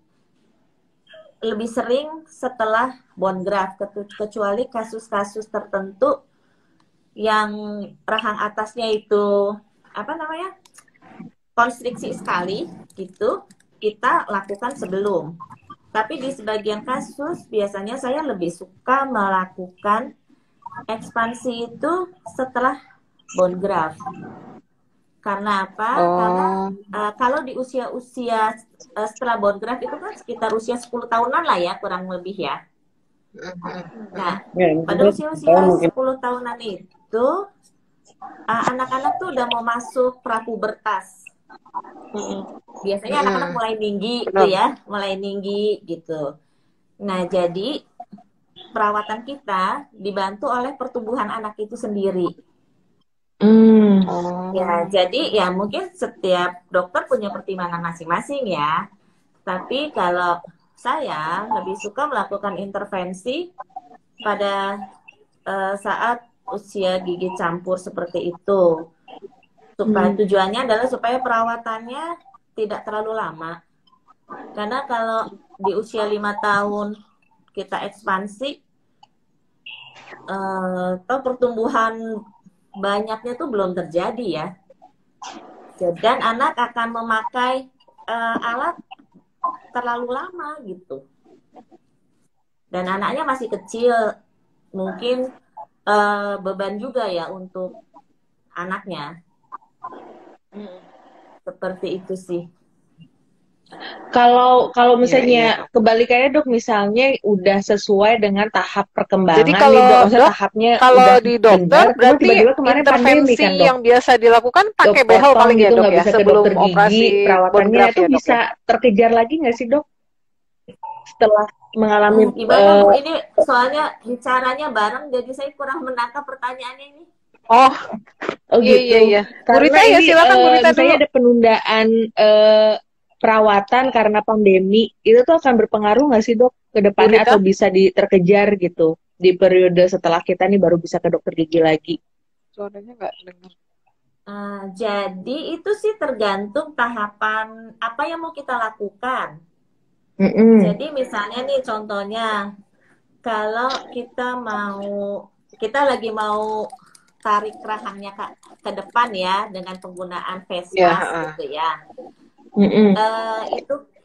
[SPEAKER 3] lebih sering setelah bone graft, kecuali kasus-kasus tertentu yang rahang atasnya itu konstriksi sekali gitu, kita lakukan sebelum. Tapi di sebagian kasus biasanya saya lebih suka melakukan ekspansi itu setelah bone graft. Karena apa? Karena kalau di usia-usia setelah bone graft itu kan sekitar usia 10 tahunan lah ya, kurang lebih ya. Nah, pada usia-usia 10 tahunan itu anak-anak tuh udah mau masuk prapubertas. Biasanya anak-anak mulai tinggi gitu ya, mulai tinggi gitu. Nah, jadi perawatan kita dibantu oleh pertumbuhan anak itu sendiri. Ya, jadi ya mungkin setiap dokter punya pertimbangan masing-masing ya. Tapi kalau saya lebih suka melakukan intervensi pada saat usia gigi campur seperti itu. Tujuannya adalah supaya perawatannya tidak terlalu lama. Karena kalau di usia 5 tahun kita ekspansi,
[SPEAKER 4] toh pertumbuhan banyaknya tuh belum terjadi ya. Dan anak akan memakai alat terlalu lama gitu. Dan anaknya masih kecil, mungkin beban juga ya untuk anaknya. Seperti itu sih.
[SPEAKER 3] Kalau
[SPEAKER 2] Iya,
[SPEAKER 3] misalnya
[SPEAKER 2] iya.
[SPEAKER 3] kebalikannya dok, misalnya udah sesuai dengan tahap
[SPEAKER 2] Jadi
[SPEAKER 3] perkembangan nih
[SPEAKER 2] kalau
[SPEAKER 3] dok, maksudnya
[SPEAKER 2] dok,
[SPEAKER 3] tahapnya
[SPEAKER 2] kalau
[SPEAKER 3] udah
[SPEAKER 2] di dokter
[SPEAKER 3] benar, cuma
[SPEAKER 2] berarti
[SPEAKER 3] tiba-tiba kemarin pandemi
[SPEAKER 2] intervensi
[SPEAKER 3] kan dok,
[SPEAKER 2] yang biasa dilakukan
[SPEAKER 3] dok
[SPEAKER 2] pakai behel
[SPEAKER 3] potong
[SPEAKER 2] paling ya
[SPEAKER 3] gitu
[SPEAKER 2] dok
[SPEAKER 3] nggak
[SPEAKER 2] ya,
[SPEAKER 3] bisa ke
[SPEAKER 2] sebelum
[SPEAKER 3] dokter
[SPEAKER 2] operasi
[SPEAKER 3] gigi,
[SPEAKER 2] bone
[SPEAKER 3] perawatannya
[SPEAKER 2] graft
[SPEAKER 3] itu
[SPEAKER 2] ya dok
[SPEAKER 3] bisa
[SPEAKER 2] ya.
[SPEAKER 3] terkejar lagi nggak sih dok setelah mengalami
[SPEAKER 4] Gimana Bu? Ini soalnya bicaranya bareng, jadi saya kurang menangkap pertanyaannya ini.
[SPEAKER 2] Oh,
[SPEAKER 3] oh
[SPEAKER 2] iya iya
[SPEAKER 3] gitu,
[SPEAKER 2] iya. Bu
[SPEAKER 3] karena
[SPEAKER 2] Rita ya,
[SPEAKER 3] ini
[SPEAKER 2] silakan Bu Rita
[SPEAKER 3] misalnya
[SPEAKER 2] dulu.
[SPEAKER 3] ada penundaan perawatan karena pandemi, itu tuh akan berpengaruh nggak sih dok ke
[SPEAKER 2] Bu
[SPEAKER 3] depannya
[SPEAKER 2] Rita?
[SPEAKER 3] atau bisa terkejar gitu di periode setelah kita nih baru bisa ke dokter gigi lagi?
[SPEAKER 2] Suaranya nggak dengar.
[SPEAKER 4] Jadi itu sih tergantung tahapan apa yang mau kita lakukan.
[SPEAKER 3] Mm-mm.
[SPEAKER 4] Jadi misalnya nih contohnya, kalau kita lagi mau tarik rahangnya ke depan ya dengan penggunaan face
[SPEAKER 2] Ya,
[SPEAKER 4] mask gitu ya.
[SPEAKER 3] Mm-mm.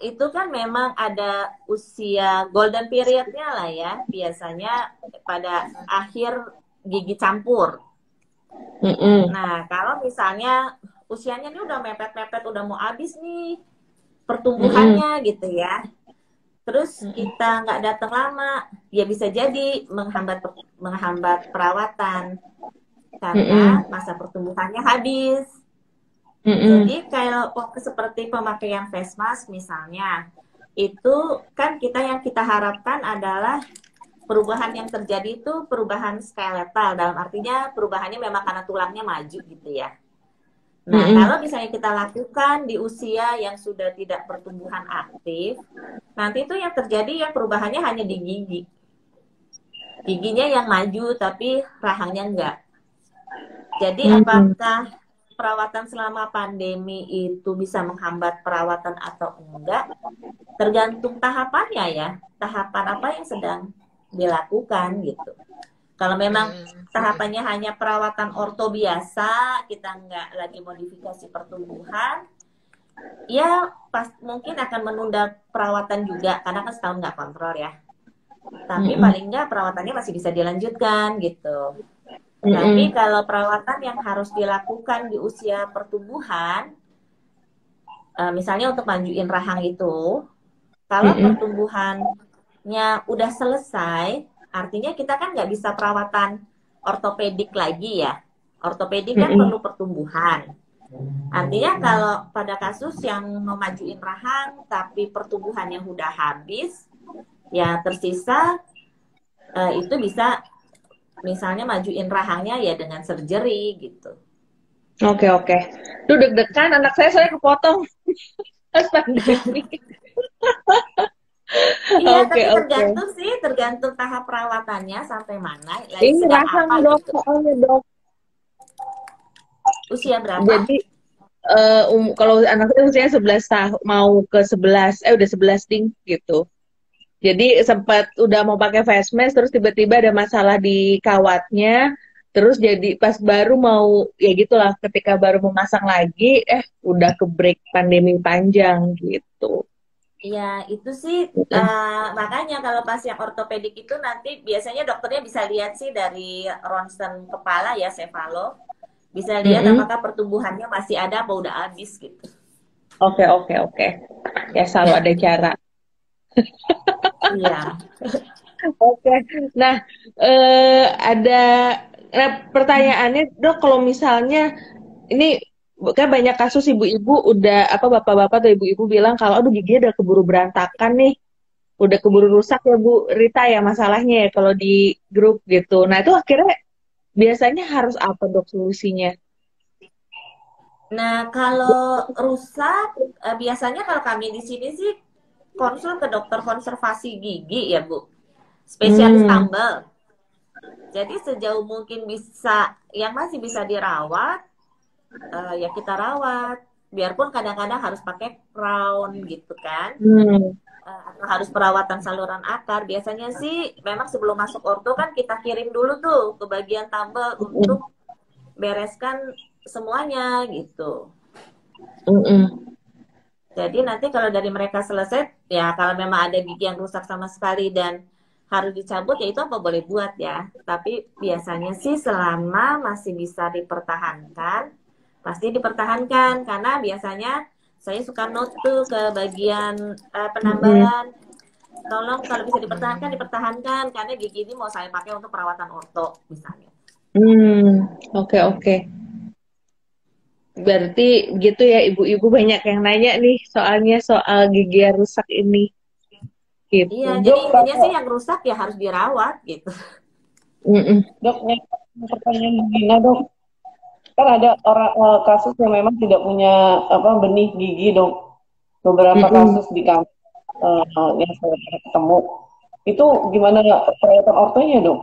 [SPEAKER 4] Itu kan memang ada usia golden periodnya lah ya, biasanya pada akhir gigi campur.
[SPEAKER 3] Mm-mm.
[SPEAKER 4] Nah, kalau misalnya usianya ini udah mepet-mepet, udah mau habis nih pertumbuhannya gitu ya, terus kita nggak datang lama, ya bisa jadi menghambat perawatan karena
[SPEAKER 3] Mm-mm.
[SPEAKER 4] masa pertumbuhannya habis.
[SPEAKER 3] Mm-mm.
[SPEAKER 4] Jadi kalau seperti pemakaian face mask misalnya, itu kan yang kita harapkan adalah perubahan yang terjadi itu perubahan skeletal, dalam artinya perubahannya memang karena tulangnya maju gitu ya. Nah,
[SPEAKER 3] Mm-mm.
[SPEAKER 4] kalau misalnya kita lakukan di usia yang sudah tidak pertumbuhan aktif, nanti itu yang terjadi yang perubahannya hanya di gigi. Giginya yang maju tapi rahangnya enggak. Jadi
[SPEAKER 3] Mm-mm.
[SPEAKER 4] apakah perawatan selama pandemi itu bisa menghambat perawatan atau enggak? Tergantung tahapannya ya. Tahapan apa yang sedang dilakukan gitu. Kalau memang tahapannya hanya perawatan orto biasa, kita nggak lagi modifikasi pertumbuhan, ya mungkin akan menunda perawatan juga karena kan setahun nggak kontrol ya. Tapi
[SPEAKER 3] Mm-mm.
[SPEAKER 4] paling nggak perawatannya masih bisa dilanjutkan gitu. Tapi
[SPEAKER 3] Mm-mm.
[SPEAKER 4] kalau perawatan yang harus dilakukan di usia pertumbuhan, misalnya untuk majuin rahang itu, kalau
[SPEAKER 3] Mm-mm.
[SPEAKER 4] pertumbuhannya udah selesai, artinya kita kan nggak bisa perawatan ortopedik lagi ya. Ortopedik kan
[SPEAKER 3] Mm-mm.
[SPEAKER 4] perlu pertumbuhan. Artinya kalau pada kasus yang memajuin rahang tapi pertumbuhannya udah habis, ya tersisa itu bisa misalnya majuin rahangnya ya dengan surgery gitu.
[SPEAKER 3] Oke, oke. Duh, deg-degan anak saya soalnya kepotong pas pandemi.
[SPEAKER 4] Iya,
[SPEAKER 3] Oke,
[SPEAKER 4] tapi
[SPEAKER 3] oke.
[SPEAKER 4] tergantung tahap perawatannya sampai mana, lagi
[SPEAKER 3] Ini
[SPEAKER 4] sedang
[SPEAKER 3] rahang
[SPEAKER 4] apa
[SPEAKER 3] dok,
[SPEAKER 4] gitu.
[SPEAKER 3] soalnya dok.
[SPEAKER 4] Usia berapa?
[SPEAKER 3] Jadi kalau anak saya usianya 11 tahun, mau ke 11, udah 11 ding gitu. Jadi sempat udah mau pakai face mask, terus tiba-tiba ada masalah di kawatnya, terus jadi pas baru mau, ya gitulah, ketika baru memasang lagi, udah ke break pandemi panjang gitu.
[SPEAKER 4] Iya, itu sih makanya kalau pas yang ortopedik itu nanti biasanya dokternya bisa lihat sih dari ronsen kepala ya, sefalo. Bisa lihat
[SPEAKER 3] Mm-mm.
[SPEAKER 4] apakah pertumbuhannya masih ada apa udah habis gitu.
[SPEAKER 3] Oke, oke, oke. Ya selalu ada cara.
[SPEAKER 4] Iya.
[SPEAKER 3] Oke. Nah, ada pertanyaannya, dok, kalau misalnya ini kan banyak kasus ibu-ibu udah apa bapak-bapak atau ibu-ibu bilang kalau aduh giginya udah keburu berantakan nih, udah keburu rusak ya Bu Rita ya masalahnya ya kalau di grup gitu. Nah, itu akhirnya biasanya harus apa dok solusinya?
[SPEAKER 4] Nah, kalau rusak biasanya kalau kami di sini sih konsul ke dokter konservasi gigi ya, Bu. Spesialis
[SPEAKER 3] Hmm.
[SPEAKER 4] tambal. Jadi sejauh mungkin bisa yang masih bisa dirawat ya kita rawat. Biarpun kadang-kadang harus pakai crown gitu kan.
[SPEAKER 3] Hmm.
[SPEAKER 4] atau harus perawatan saluran akar, biasanya sih memang sebelum masuk orto kan kita kirim dulu tuh ke bagian tabel untuk bereskan semuanya gitu. Jadi nanti kalau dari mereka selesai, ya kalau memang ada gigi yang rusak sama sekali dan harus dicabut, ya itu apa boleh buat ya. Tapi biasanya sih selama masih bisa dipertahankan, pasti dipertahankan. Karena biasanya saya suka note tuh ke bagian penambalan. Tolong kalau bisa dipertahankan, dipertahankan. Karena gigi ini mau saya pakai untuk perawatan orto misalnya.
[SPEAKER 3] Oke. Berarti gitu ya, ibu-ibu banyak yang nanya nih soalnya soal gigi yang rusak ini. Gitu.
[SPEAKER 4] Iya, jadi intinya sih yang rusak ya harus dirawat gitu.
[SPEAKER 5] Dok, pertanyaan Gina dok, kan ada orang kasus yang memang tidak punya benih gigi dok. Beberapa kasus di kampus yang saya pernah ketemu, itu gimana perawatan ortonya dok?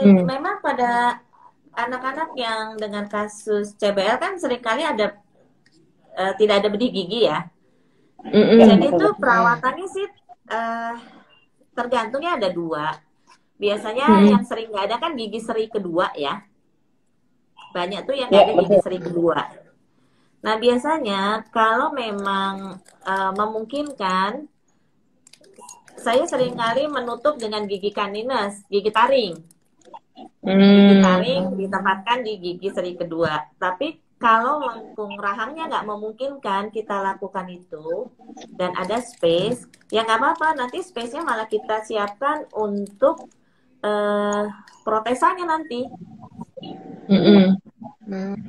[SPEAKER 4] Memang pada anak-anak yang dengan kasus CBL kan seringkali ada tidak ada benih gigi ya. Jadi itu perawatannya sih tergantungnya ada dua. Biasanya yang sering nggak ada kan gigi seri kedua ya. Banyak tuh yang nggak ada gigi seri kedua. Nah biasanya kalau memang memungkinkan, saya seringkali menutup dengan gigi canines, gigi taring. Gigi taring ditempatkan di gigi seri kedua. Tapi kalau lengkung rahangnya nggak memungkinkan kita lakukan itu dan ada space, ya nggak apa-apa. Nanti space-nya malah kita siapkan untuk protesannya nanti.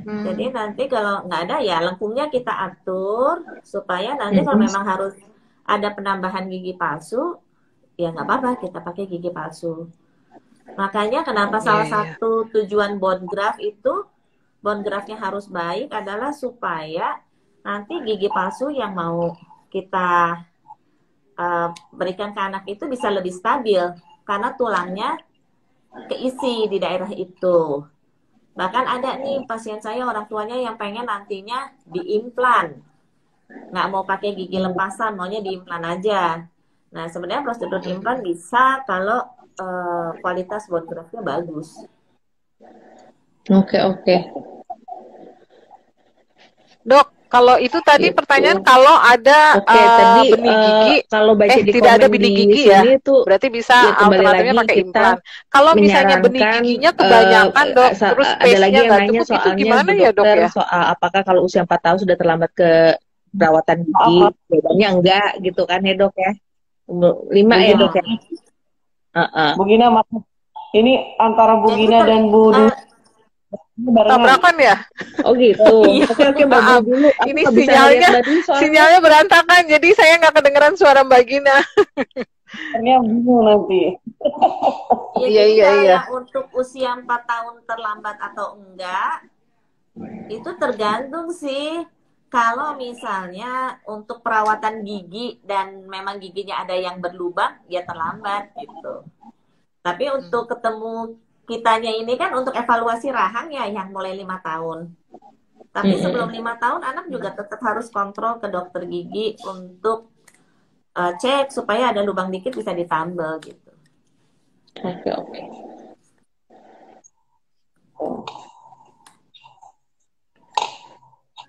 [SPEAKER 4] Jadi nanti kalau nggak ada ya lengkungnya kita atur supaya nanti kalau memang harus ada penambahan gigi palsu, ya nggak apa-apa kita pakai gigi palsu. Makanya kenapa salah satu tujuan bone graft itu, bone graftnya harus baik adalah supaya nanti gigi palsu yang mau kita berikan ke anak itu bisa lebih stabil karena tulangnya keisi di daerah itu. Bahkan ada nih pasien saya orang tuanya yang pengen nantinya diimplan, nggak mau pakai gigi lepasan, maunya diimplan aja. Nah sebenarnya prosedur implan bisa kalau kualitas bone graftnya bagus.
[SPEAKER 3] Oke.
[SPEAKER 2] Dok, kalau itu tadi pertanyaan kalau ada
[SPEAKER 3] tadi,
[SPEAKER 2] benih gigi,
[SPEAKER 3] kalau baca di
[SPEAKER 2] tidak ada
[SPEAKER 3] komen
[SPEAKER 2] benih
[SPEAKER 3] di
[SPEAKER 2] gigi
[SPEAKER 3] sini
[SPEAKER 2] ya,
[SPEAKER 3] tuh,
[SPEAKER 2] berarti bisa
[SPEAKER 3] ya kembali
[SPEAKER 2] alternatifnya
[SPEAKER 3] lagi
[SPEAKER 2] pakai
[SPEAKER 3] kita
[SPEAKER 2] implan. Kalau misalnya benih
[SPEAKER 3] menyarankan,
[SPEAKER 2] giginya kebanyakan dok, terus
[SPEAKER 3] ada lagi
[SPEAKER 2] space-nya
[SPEAKER 3] yang
[SPEAKER 2] nggak
[SPEAKER 3] nanya
[SPEAKER 2] cukup, itu
[SPEAKER 3] soalnya
[SPEAKER 2] gimana
[SPEAKER 3] Bu
[SPEAKER 2] ya dok
[SPEAKER 3] Dokter,
[SPEAKER 2] ya?
[SPEAKER 3] soal apakah kalau usia 4 tahun sudah terlambat ke perawatan gigi? Jawabannya enggak gitu kan ya dok ya? 5 ya dok ya?
[SPEAKER 5] Bu Gina, ini antara Bu Gina dan Bu Dwi
[SPEAKER 2] tabrakan ya?
[SPEAKER 3] Oh gitu. Oke Mbak dulu.
[SPEAKER 2] Ini sinyalnya berantakan, jadi saya nggak kedengeran suara Mbak Gina.
[SPEAKER 5] Ternyata bingung nanti.
[SPEAKER 4] Iya. Untuk usia 4 tahun terlambat atau enggak, itu tergantung sih. Kalau misalnya untuk perawatan gigi dan memang giginya ada yang berlubang, ya terlambat gitu. Tapi untuk ketemu kitanya ini kan untuk evaluasi rahang ya yang mulai 5 tahun. Tapi sebelum 5 tahun anak juga tetap harus kontrol ke dokter gigi untuk cek supaya ada lubang dikit bisa ditambal gitu.
[SPEAKER 3] Oke.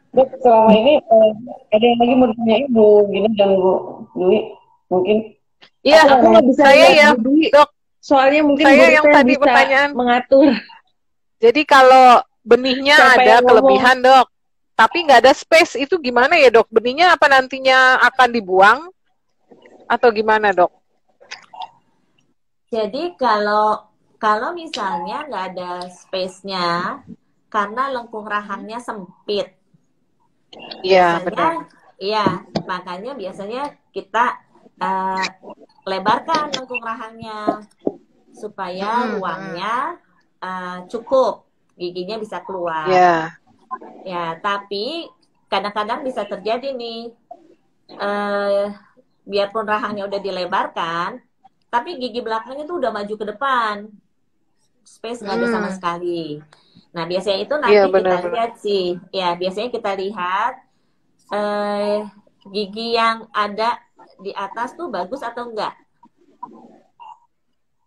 [SPEAKER 5] Dok, selama ini ada yang lagi mau ditanya Ibu Gina dan Bu Dwi mungkin?
[SPEAKER 2] Iya,
[SPEAKER 3] aku nggak bisa
[SPEAKER 2] saya ya, dok.
[SPEAKER 3] Soalnya mungkin
[SPEAKER 2] saya yang tadi
[SPEAKER 3] bisa
[SPEAKER 2] pertanyaan
[SPEAKER 3] mengatur.
[SPEAKER 2] Jadi kalau benihnya ada kelebihan dok, tapi nggak ada space, itu gimana ya dok? Benihnya apa nantinya akan dibuang atau gimana dok?
[SPEAKER 4] Jadi kalau misalnya nggak ada space-nya karena lengkung rahangnya sempit,
[SPEAKER 2] Iya benar.
[SPEAKER 4] Iya, makanya biasanya kita lebarkan lengkung rahangnya supaya ruangnya cukup, giginya bisa keluar. Ya, tapi kadang-kadang bisa terjadi nih, biarpun rahangnya udah dilebarkan, tapi gigi belakangnya tuh udah maju ke depan, space nggak ada sama sekali. Nah, biasanya itu nanti kita lihat sih, ya biasanya kita lihat gigi yang ada di atas tuh bagus atau enggak.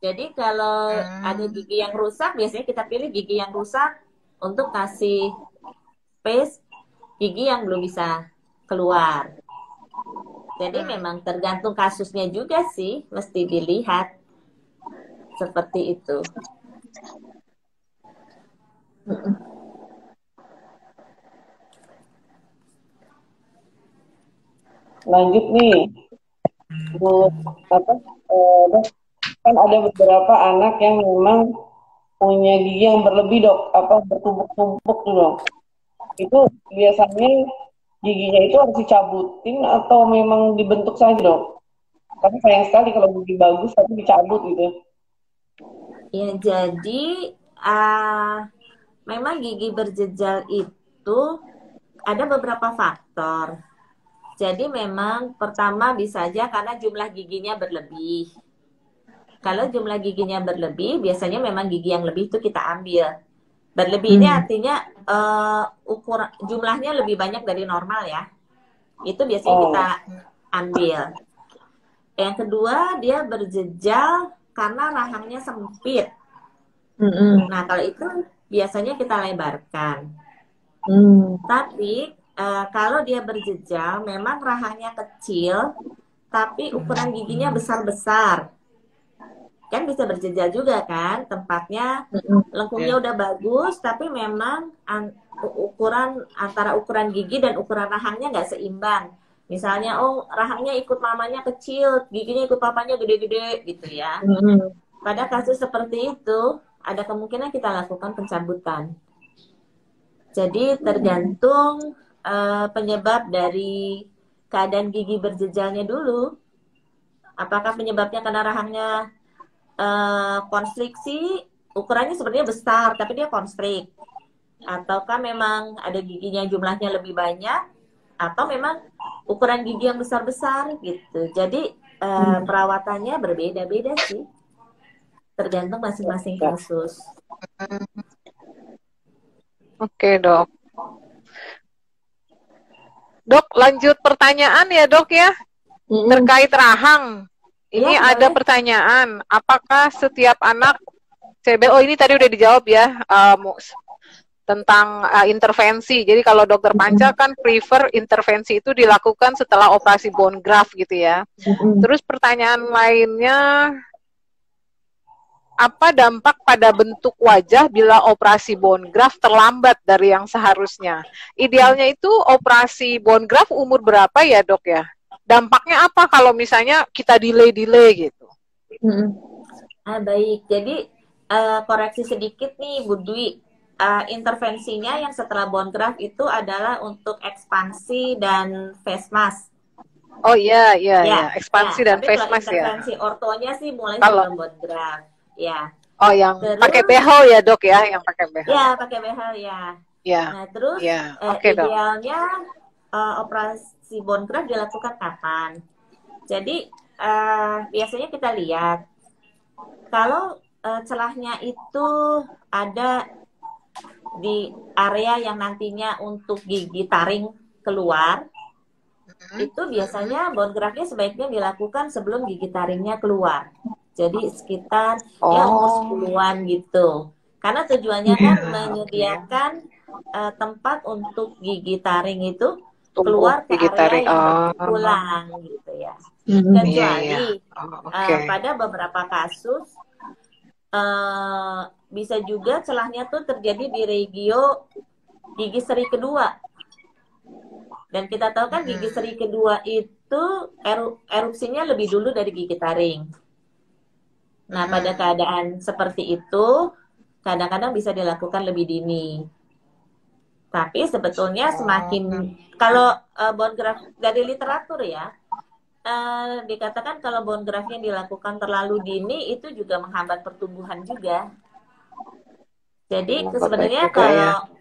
[SPEAKER 4] Jadi kalau ada gigi yang rusak, biasanya kita pilih gigi yang rusak untuk kasih space gigi yang belum bisa keluar. Jadi memang tergantung kasusnya juga sih, mesti dilihat seperti itu.
[SPEAKER 5] Lanjut nih, Bu, Dok, kan ada beberapa anak yang memang punya gigi yang berlebih, Dok, bertumpuk-tumpuk tuh, Dok. Itu biasanya giginya itu harus dicabutin atau memang dibentuk saja, Dok? Tapi sayang sekali kalau gigi bagus tapi dicabut gitu.
[SPEAKER 4] Ya, jadi memang gigi berjejal itu ada beberapa faktor. Jadi memang pertama bisa aja karena jumlah giginya berlebih. Kalau jumlah giginya berlebih, biasanya memang gigi yang lebih itu kita ambil. Berlebih ini artinya ukuran jumlahnya lebih banyak dari normal ya. Itu biasanya kita ambil. Yang kedua, dia berjejal karena rahangnya sempit. Nah, kalau itu biasanya kita lebarkan. Tapi kalau dia berjejal, memang rahangnya kecil, tapi ukuran giginya besar-besar. Kan bisa berjejal juga kan, tempatnya lengkungnya udah bagus, tapi memang antara ukuran gigi dan ukuran rahangnya nggak seimbang. Misalnya, rahangnya ikut mamanya kecil, giginya ikut papanya gede-gede gitu ya. Pada kasus seperti itu, ada kemungkinan kita lakukan pencabutan. Jadi tergantung penyebab dari keadaan gigi berjejalnya dulu. Apakah penyebabnya karena rahangnya konstriksi, ukurannya sebenarnya besar, tapi dia konstrik. Ataukah memang ada giginya jumlahnya lebih banyak, atau memang ukuran gigi yang besar-besar gitu. Jadi perawatannya berbeda-beda sih. Tergantung masing-masing kasus.
[SPEAKER 2] Oke, Dok. Dok, lanjut pertanyaan ya, Dok ya. Terkait rahang. Ini
[SPEAKER 4] Ya,
[SPEAKER 2] ada
[SPEAKER 4] boleh.
[SPEAKER 2] pertanyaan, apakah setiap anak CBO ini tadi udah dijawab ya, tentang intervensi. Jadi kalau dokter Panca kan prefer intervensi itu dilakukan setelah operasi bone graft gitu ya. Terus pertanyaan lainnya, apa dampak pada bentuk wajah bila operasi bone graft terlambat dari yang seharusnya? Idealnya itu operasi bone graft umur berapa ya, Dok ya? Dampaknya apa kalau misalnya kita delay gitu?
[SPEAKER 4] Baik, jadi koreksi sedikit nih Bu Dwi. Intervensinya yang setelah bone graft itu adalah untuk ekspansi dan face mask.
[SPEAKER 2] Oh iya, ekspansi dan face mask ya.
[SPEAKER 4] Intervensi ortonya sih mulai
[SPEAKER 2] Kalau
[SPEAKER 4] sebelum bone graft. Ya.
[SPEAKER 2] Oh, yang
[SPEAKER 4] Terus,
[SPEAKER 2] pakai behel ya, Dok ya, yang pakai behel.
[SPEAKER 4] Ya, pakai behel ya.
[SPEAKER 2] Ya.
[SPEAKER 4] Nah, terus
[SPEAKER 2] Oke, Dok.
[SPEAKER 4] idealnya operasi bone graft dilakukan kapan? Jadi biasanya kita lihat kalau celahnya itu ada di area yang nantinya untuk gigi taring keluar, itu biasanya bone graftnya sebaiknya dilakukan sebelum gigi taringnya keluar. Jadi sekitar ya umur 10-an gitu. Karena tujuannya kan menyediakan tempat untuk gigi taring itu keluar ke area yang pulang gitu ya. Kecuali pada beberapa kasus bisa juga celahnya tuh terjadi di regio gigi seri kedua. Dan kita tahu kan gigi seri kedua itu erupsinya lebih dulu dari gigi taring. Nah, pada keadaan seperti itu kadang-kadang bisa dilakukan lebih dini. Tapi sebetulnya semakin kalau bone graft dari literatur ya dikatakan kalau bone graftnya dilakukan terlalu dini itu juga menghambat pertumbuhan juga. Jadi sebenarnya kalau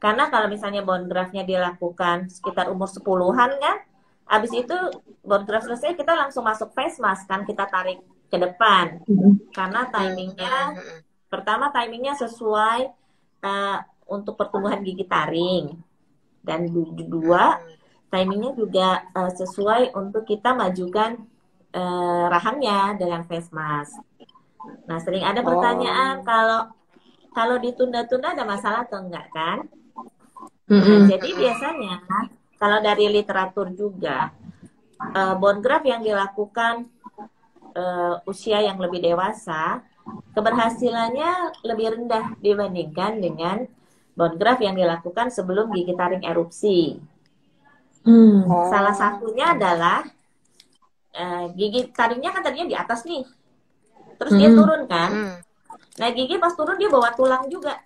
[SPEAKER 4] karena kalau misalnya bone graftnya dilakukan sekitar umur 10-an kan, habis itu bone graft selesai kita langsung masuk face mask kan, kita tarik ke depan karena timingnya pertama timingnya sesuai untuk pertumbuhan gigi taring, dan kedua timingnya juga sesuai untuk kita majukan rahangnya dengan face mask. Nah, sering ada pertanyaan kalau ditunda-tunda ada masalah atau enggak kan? Nah, jadi biasanya kalau dari literatur juga bone graft yang dilakukan usia yang lebih dewasa, keberhasilannya lebih rendah dibandingkan dengan bone graft yang dilakukan sebelum gigi taring erupsi. Salah satunya adalah gigi taringnya kan tadinya di atas nih, terus dia turun kan. Nah, gigi pas turun dia bawa tulang juga,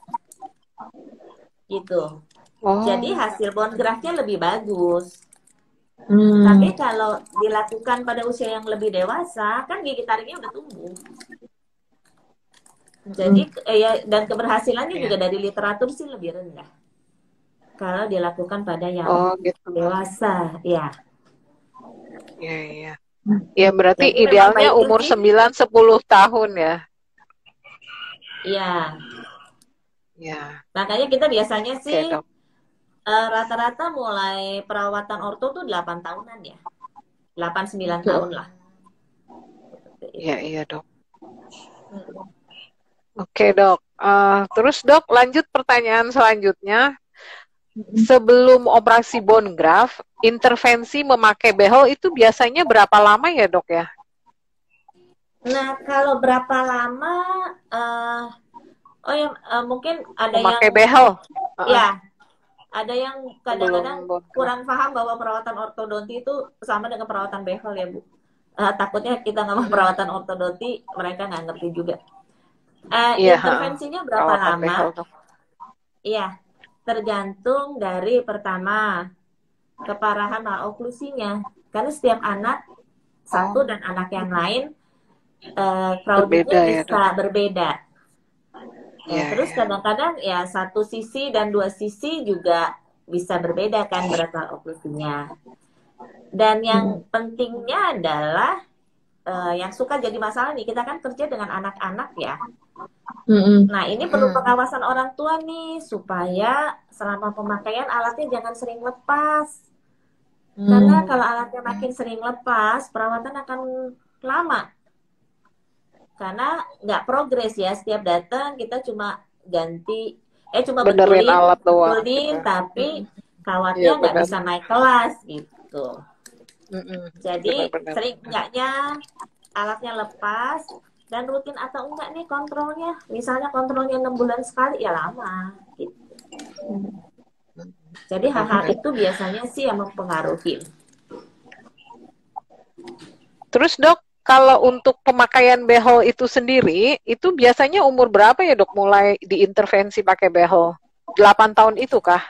[SPEAKER 4] gitu. Jadi hasil bone graftnya lebih bagus. Tapi kalau dilakukan pada usia yang lebih dewasa, kan gigi taringnya udah tumbuh. Jadi dan keberhasilannya juga dari literatur sih lebih rendah kalau dilakukan pada yang
[SPEAKER 2] gitu.
[SPEAKER 4] dewasa, ya.
[SPEAKER 2] Iya. Ya berarti
[SPEAKER 4] Jadi
[SPEAKER 2] idealnya
[SPEAKER 4] memang
[SPEAKER 2] umur
[SPEAKER 4] baiknya
[SPEAKER 2] 9-10 tahun ya.
[SPEAKER 4] Iya.
[SPEAKER 2] Ya.
[SPEAKER 4] Makanya kita biasanya sih
[SPEAKER 2] Dok.
[SPEAKER 4] rata-rata mulai perawatan orto tuh 8 tahunan ya. 8-9 tahun lah.
[SPEAKER 2] Iya, Dok. Oke, Dok. Terus, Dok, lanjut pertanyaan selanjutnya. Sebelum operasi bone graft, intervensi memakai behel itu biasanya berapa lama ya, Dok ya?
[SPEAKER 4] Nah, kalau berapa lama mungkin ada
[SPEAKER 2] memakai
[SPEAKER 4] yang
[SPEAKER 2] behel.
[SPEAKER 4] Ya, ada yang kadang-kadang kurang paham bahwa perawatan ortodonti itu sama dengan perawatan behel ya, Bu. Takutnya kita ngomong perawatan ortodonti, mereka nggak ngerti juga. Intervensinya berapa lama? Iya, tergantung dari pertama keparahan maloklusinya. Karena setiap anak satu dan anak yang lain crowdingnya bisa berbeda. Terus kadang-kadang ya satu sisi dan dua sisi juga bisa berbeda kan berat maloklusinya. Dan yang pentingnya adalah yang suka jadi masalah nih, kita kan kerja dengan anak-anak ya. Nah, ini perlu pengawasan orang tua nih, supaya selama pemakaian alatnya jangan sering lepas. Karena kalau alatnya makin sering lepas, perawatan akan lama. Karena nggak progres ya, setiap datang kita cuma
[SPEAKER 2] benerin alat doang.
[SPEAKER 4] Tapi kawatnya nggak bisa naik kelas gitu. Jadi sering enggaknya alatnya lepas. Dan rutin atau enggak nih kontrolnya. Misalnya kontrolnya 6 bulan sekali, ya lama. Gitu. Jadi hal-hal itu biasanya sih yang mempengaruhi.
[SPEAKER 2] Terus, Dok, kalau untuk pemakaian behel itu sendiri, itu biasanya umur berapa ya, Dok, mulai diintervensi pakai behel? 8 tahun itu kah?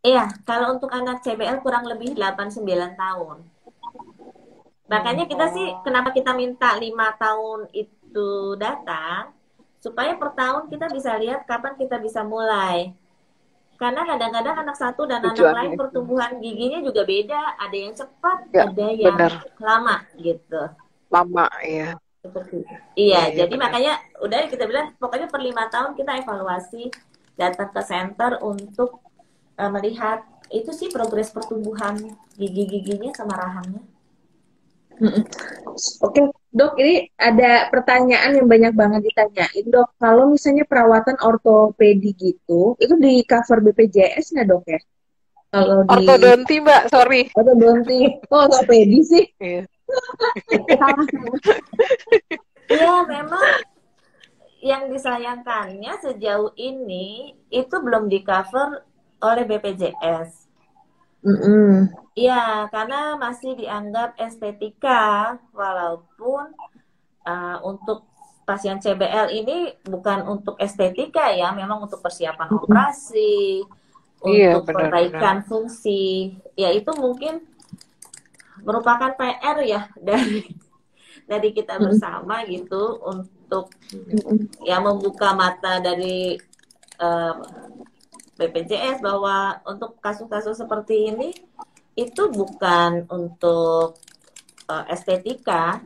[SPEAKER 4] Iya, kalau untuk anak CBL kurang lebih 8-9 tahun. Makanya kita sih, kenapa kita minta 5 tahun itu datang, supaya per tahun kita bisa lihat kapan kita bisa mulai. Karena kadang-kadang anak satu dan anak lain pertumbuhan giginya juga beda. Ada yang cepat, ada yang lama gitu.
[SPEAKER 2] Lama, ya.
[SPEAKER 4] Seperti itu. Iya, jadi makanya udah kita bilang, pokoknya per 5 tahun kita evaluasi, datang ke center untuk melihat, itu sih progres pertumbuhan gigi-giginya sama rahangnya.
[SPEAKER 3] Oke, Dok, ini ada pertanyaan yang banyak banget ditanyain, Dok. Kalau misalnya perawatan ortopedi gitu, itu di cover BPJS nggak, Dok ya? Kalau
[SPEAKER 2] ortodonti, Mbak, sorry.
[SPEAKER 3] Ortodonti. Oh, ortopedi sih.
[SPEAKER 4] Iya, memang yang disayangkannya sejauh ini itu belum di cover oleh BPJS. Iya, karena masih dianggap estetika, walaupun untuk pasien CBL ini bukan untuk estetika ya, memang untuk persiapan operasi, untuk perbaikan fungsi. Ya itu mungkin merupakan PR ya dari kita bersama gitu, untuk ya membuka mata dari BPJS bahwa untuk kasus-kasus seperti ini itu bukan untuk estetika.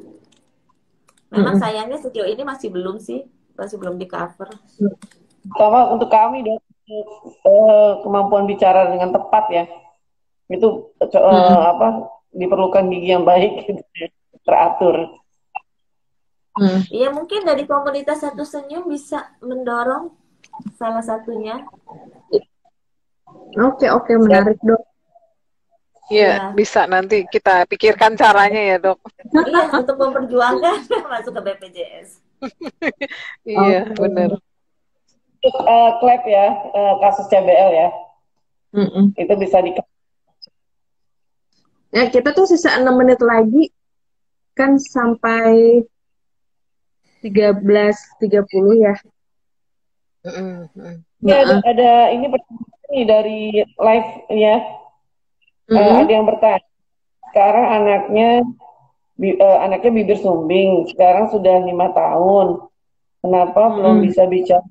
[SPEAKER 4] Memang sayangnya sejauh ini masih belum di cover.
[SPEAKER 5] Sama untuk kami, Dok, kemampuan bicara dengan tepat ya. Itu
[SPEAKER 3] Mm-mm.
[SPEAKER 5] apa diperlukan gigi yang baik gitu, ya, teratur.
[SPEAKER 3] Mm.
[SPEAKER 4] Iya, mungkin dari komunitas Satu Senyum bisa mendorong salah satunya.
[SPEAKER 3] Oke, menarik dok.
[SPEAKER 2] Iya,
[SPEAKER 4] Iya,
[SPEAKER 2] bisa nanti kita pikirkan caranya ya, Dok.
[SPEAKER 4] iya untuk memperjuangkan masuk ke BPJS.
[SPEAKER 2] Iya, benar.
[SPEAKER 3] Oke.
[SPEAKER 5] Untuk klep ya, kasus CBL ya,
[SPEAKER 3] Mm-mm.
[SPEAKER 5] itu bisa di
[SPEAKER 3] Ya kita tuh sisa 6 menit lagi kan sampai 13.30 ya.
[SPEAKER 2] Mm, mm.
[SPEAKER 5] ya,
[SPEAKER 3] Heeh.
[SPEAKER 5] ada ini pertanyaan nih dari live ya. Ada
[SPEAKER 3] Mm-mm.
[SPEAKER 5] yang bertanya, sekarang anaknya bibir sumbing, sekarang sudah 5 tahun, kenapa belum
[SPEAKER 3] Mm-mm.
[SPEAKER 5] bisa bicara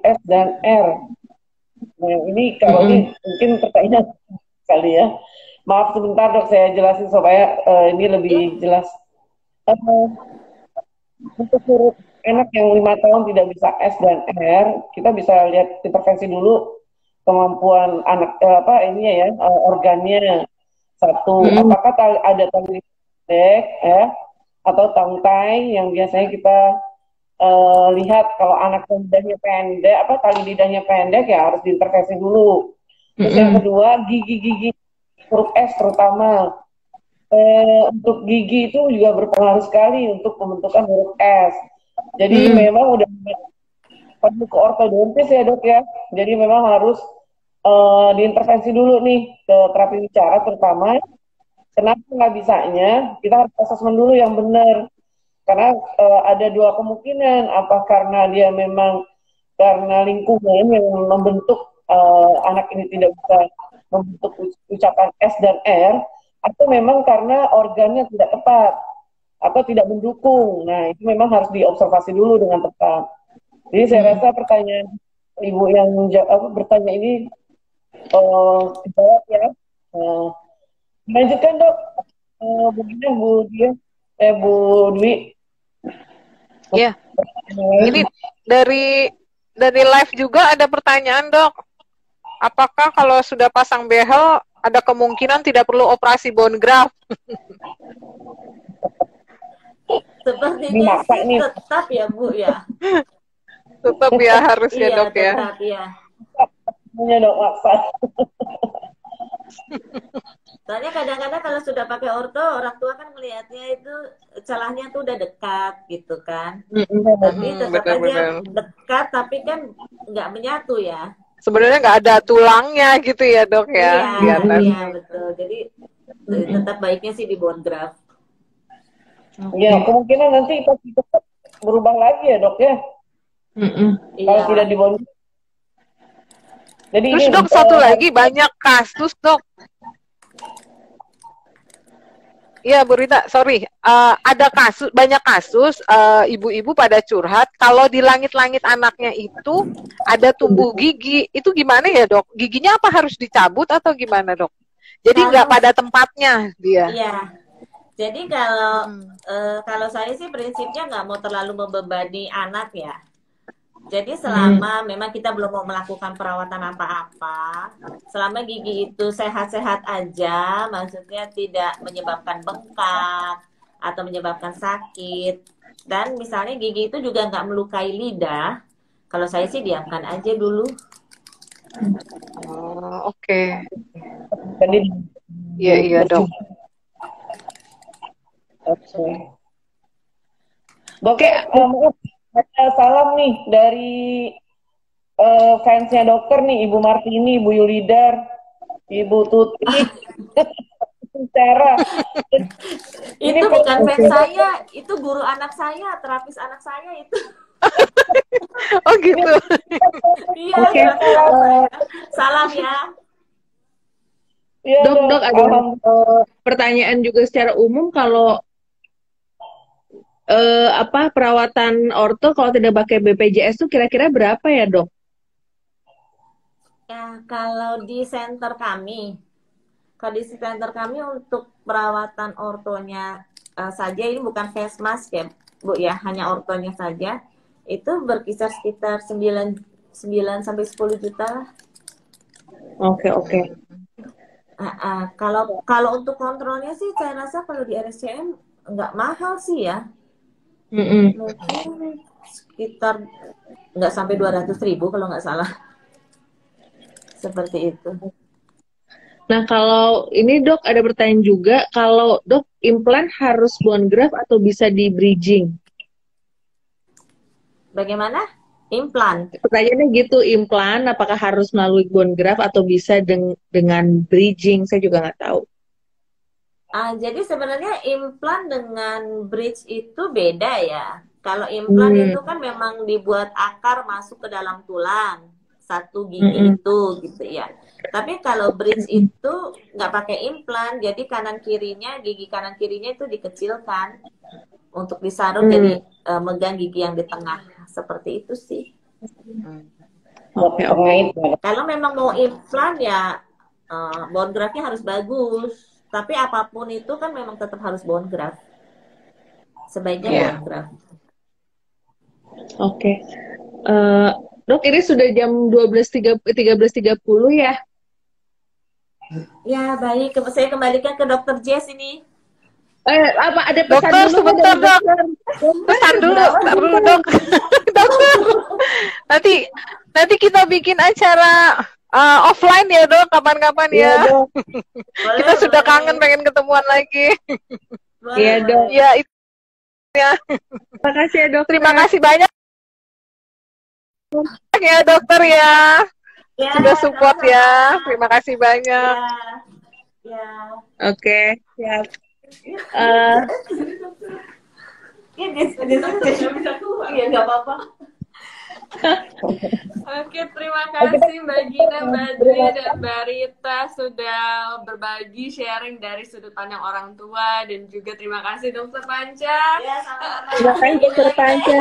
[SPEAKER 5] S dan R? Nah, ini kalau
[SPEAKER 3] Mm-mm.
[SPEAKER 5] ini mungkin pertanyaan kali ya. Maaf sebentar dok, saya jelasin supaya ini lebih
[SPEAKER 4] Ya,
[SPEAKER 5] jelas. Eh, untuk huruf anak yang 5 tahun tidak bisa S dan R, kita bisa lihat intervensi dulu kemampuan anak apa ini ya organnya. Satu,
[SPEAKER 3] Mm-mm.
[SPEAKER 5] apakah ada tali pendek ya atau tangkai yang biasanya kita lihat kalau anak lidahnya pendek, apa tali lidahnya pendek ya harus diintervensi dulu. Terus yang
[SPEAKER 3] Mm-mm.
[SPEAKER 5] kedua gigi-gigi huruf S terutama. Untuk gigi itu juga berpengaruh sekali untuk pembentukan huruf S. Jadi
[SPEAKER 3] Mm-mm.
[SPEAKER 5] memang udah perlu ke ortodontis ya dok ya. Jadi memang harus diintervensi dulu nih ke terapi bicara terutama. Kenapa nggak bisanya? Kita harus asesmen dulu yang benar. Karena ada dua kemungkinan. Apa karena dia memang karena lingkungan yang membentuk anak ini tidak bisa membentuk ucapan S dan R, atau memang karena organnya tidak tepat atau tidak mendukung. Nah, itu memang harus diobservasi dulu dengan tepat. Jadi saya
[SPEAKER 3] Mm-mm.
[SPEAKER 5] rasa pertanyaan ibu yang bertanya ini dijawab ya. Uh, Lanjutkan dok, Bu Gina, Bu Dia, Bu Dwi.
[SPEAKER 2] Iya, ini dari live juga ada pertanyaan, Dok. Apakah kalau sudah pasang behel ada kemungkinan tidak perlu operasi bone graft?
[SPEAKER 4] sepertinya
[SPEAKER 5] Dimaksa
[SPEAKER 4] sih
[SPEAKER 5] nih,
[SPEAKER 4] tetap ya Bu ya.
[SPEAKER 2] Tetap ya harus ya,
[SPEAKER 4] Iya,
[SPEAKER 2] Dok ya.
[SPEAKER 4] tetap ya.
[SPEAKER 5] punya dok maksa.
[SPEAKER 4] Soalnya kadang-kadang kalau sudah pakai orto, orang tua kan melihatnya itu celahnya tuh udah dekat gitu kan.
[SPEAKER 3] Mm-mm.
[SPEAKER 4] Tapi tetap aja
[SPEAKER 2] Benar-benar.
[SPEAKER 4] dekat, tapi kan nggak menyatu ya.
[SPEAKER 2] Sebenarnya nggak ada tulangnya gitu ya, Dok
[SPEAKER 4] Iya,
[SPEAKER 2] ya, di
[SPEAKER 4] iya
[SPEAKER 2] atasnya.
[SPEAKER 4] betul. Jadi
[SPEAKER 3] Mm-mm.
[SPEAKER 4] tetap baiknya sih di bone graft.
[SPEAKER 5] Ya,
[SPEAKER 3] Oke.
[SPEAKER 5] kemungkinan nanti pasti tetap berubah lagi ya dok ya,
[SPEAKER 3] Mm-mm.
[SPEAKER 5] kalau
[SPEAKER 4] Iya.
[SPEAKER 5] tidak dibonding. Jadi ini
[SPEAKER 2] Terus, Dok, satu lagi banyak kasus, Dok. Iya, Bu Rita, sorry. Ada banyak kasus ibu-ibu pada curhat kalau di langit-langit anaknya itu ada tumbuh gigi. Itu gimana ya, Dok? Giginya apa harus dicabut atau gimana, Dok? Jadi nggak
[SPEAKER 4] Kalau
[SPEAKER 2] pada tempatnya dia.
[SPEAKER 4] iya. Jadi kalau saya sih prinsipnya nggak mau terlalu membebani anak ya. Jadi selama memang kita belum mau melakukan perawatan apa-apa, selama gigi itu sehat-sehat aja, maksudnya tidak menyebabkan bengkak atau menyebabkan sakit, dan misalnya gigi itu juga nggak melukai lidah, kalau saya sih diamkan aja dulu.
[SPEAKER 2] Oh, oke.
[SPEAKER 5] Jadi
[SPEAKER 2] Iya, iya, Dok.
[SPEAKER 5] Oke. Dokter, maaf, ada salam nih dari fansnya dokter nih, Ibu Martini, Ibu Yulidar, Ibu Tuti, Sarah. Ini
[SPEAKER 4] Itu bukan
[SPEAKER 5] fans
[SPEAKER 4] fans saya, itu guru anak saya, terapis anak saya itu.
[SPEAKER 2] Oh gitu.
[SPEAKER 4] Iya,
[SPEAKER 3] Oke.
[SPEAKER 4] terapis anak saya. Salam ya.
[SPEAKER 5] Ya,
[SPEAKER 3] Dok, ada pertanyaan juga secara umum kalau perawatan orto kalau tidak pakai BPJS itu kira-kira berapa ya, Dok?
[SPEAKER 4] Ya, kalau di center kami untuk perawatan ortonya saja, ini bukan face mask ya, Bu ya, hanya ortonya saja, itu berkisar sekitar 9 sampai 10 juta lah.
[SPEAKER 3] Oke.
[SPEAKER 4] Kalau kalau untuk kontrolnya sih saya rasa kalau di RSCM nggak mahal sih ya. Mungkin sekitar nggak sampai 200.000 kalau nggak salah. Seperti itu.
[SPEAKER 3] Nah, kalau ini dok ada pertanyaan juga, kalau dok implan harus bone graft atau bisa di bridging?
[SPEAKER 4] Bagaimana? Implan.
[SPEAKER 3] Pertanyaannya gitu, implan apakah harus melalui bone graft atau bisa dengan bridging? Saya juga nggak tahu.
[SPEAKER 4] Jadi sebenarnya implan dengan bridge itu beda ya. Kalau implan itu kan memang dibuat akar masuk ke dalam tulang, satu gigi itu gitu ya. Tapi kalau bridge itu nggak pakai implan, jadi gigi kanan kirinya itu dikecilkan untuk disaruh jadi megang gigi yang di tengah. Seperti itu sih.
[SPEAKER 3] Oke.
[SPEAKER 4] Kalau memang mau implan ya bone graftnya harus bagus. Tapi apapun itu kan memang tetap harus bone graft. Sebaiknya bone graft.
[SPEAKER 3] Oke. Dok, ini sudah jam 13.30 ya?
[SPEAKER 4] Ya, baik. Saya kembalikan ke Dokter Jess ini.
[SPEAKER 3] Apa ada pesan
[SPEAKER 2] Dokter,
[SPEAKER 3] dulu?
[SPEAKER 2] sebentar, Dok. Pesan dulu, Dok. Dokter. Nanti kita bikin acara offline ya, Dok, kapan-kapan ya. Kita sudah kangen pengen ketemuan lagi.
[SPEAKER 3] Iya, Dok.
[SPEAKER 2] Iya, itu ya.
[SPEAKER 3] Terima kasih ya, Dok.
[SPEAKER 2] Terima kasih banyak ya, Dokter ya. Sudah support ya. Terima kasih banyak.
[SPEAKER 4] Ya.
[SPEAKER 3] Oke, siap.
[SPEAKER 4] Iya, nggak apa-apa.
[SPEAKER 1] Oke, terima kasih Mbak Gina, Mbak Dwi, dan Mbak Rita sudah berbagi sharing dari sudut pandang orang tua, dan juga terima kasih Dokter Panca.
[SPEAKER 4] Ya, sama-sama.
[SPEAKER 3] Terima kasih Dokter Panca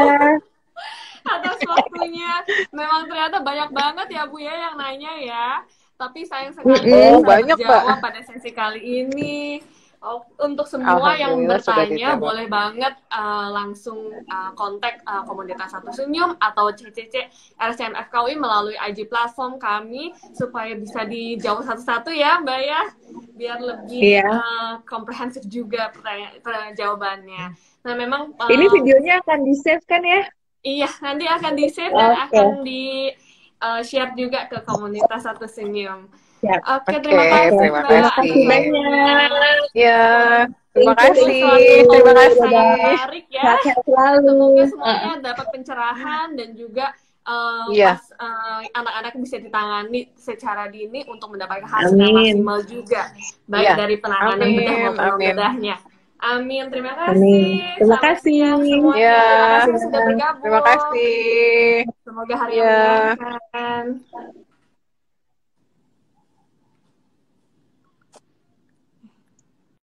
[SPEAKER 1] atas waktunya. Memang ternyata banyak banget ya Bu ya yang nanya ya. Tapi sayang sekali bisa
[SPEAKER 2] banyak,
[SPEAKER 1] terjawab
[SPEAKER 2] Pak.
[SPEAKER 1] pada sesi kali ini. Untuk semua yang bertanya boleh banget langsung kontak komunitas Satu Senyum atau CCC RSCM FKUI melalui IG platform kami supaya bisa dijawab satu-satu ya Mbak ya, biar lebih komprehensif juga jawabannya. Nah memang
[SPEAKER 3] ini videonya akan di-save kan ya?
[SPEAKER 1] Iya, nanti akan di-save dan akan di-share juga ke komunitas Satu Senyum. Oke, terima kasih.
[SPEAKER 2] Terima kasih
[SPEAKER 3] banyak.
[SPEAKER 2] Ya, terima kasih. Terima kasih.
[SPEAKER 1] Menarik ya. Semoga semuanya dapat pencerahan dan juga anak-anak bisa ditangani secara dini untuk mendapatkan hasil yang maksimal juga, baik dari penanganan bedah maupun bedahnya. Amin. Terima kasih.
[SPEAKER 3] Terima kasih
[SPEAKER 1] semuanya. Terima kasih sudah bergabung.
[SPEAKER 2] Terima kasih.
[SPEAKER 1] Semoga hari yang menyenangkan.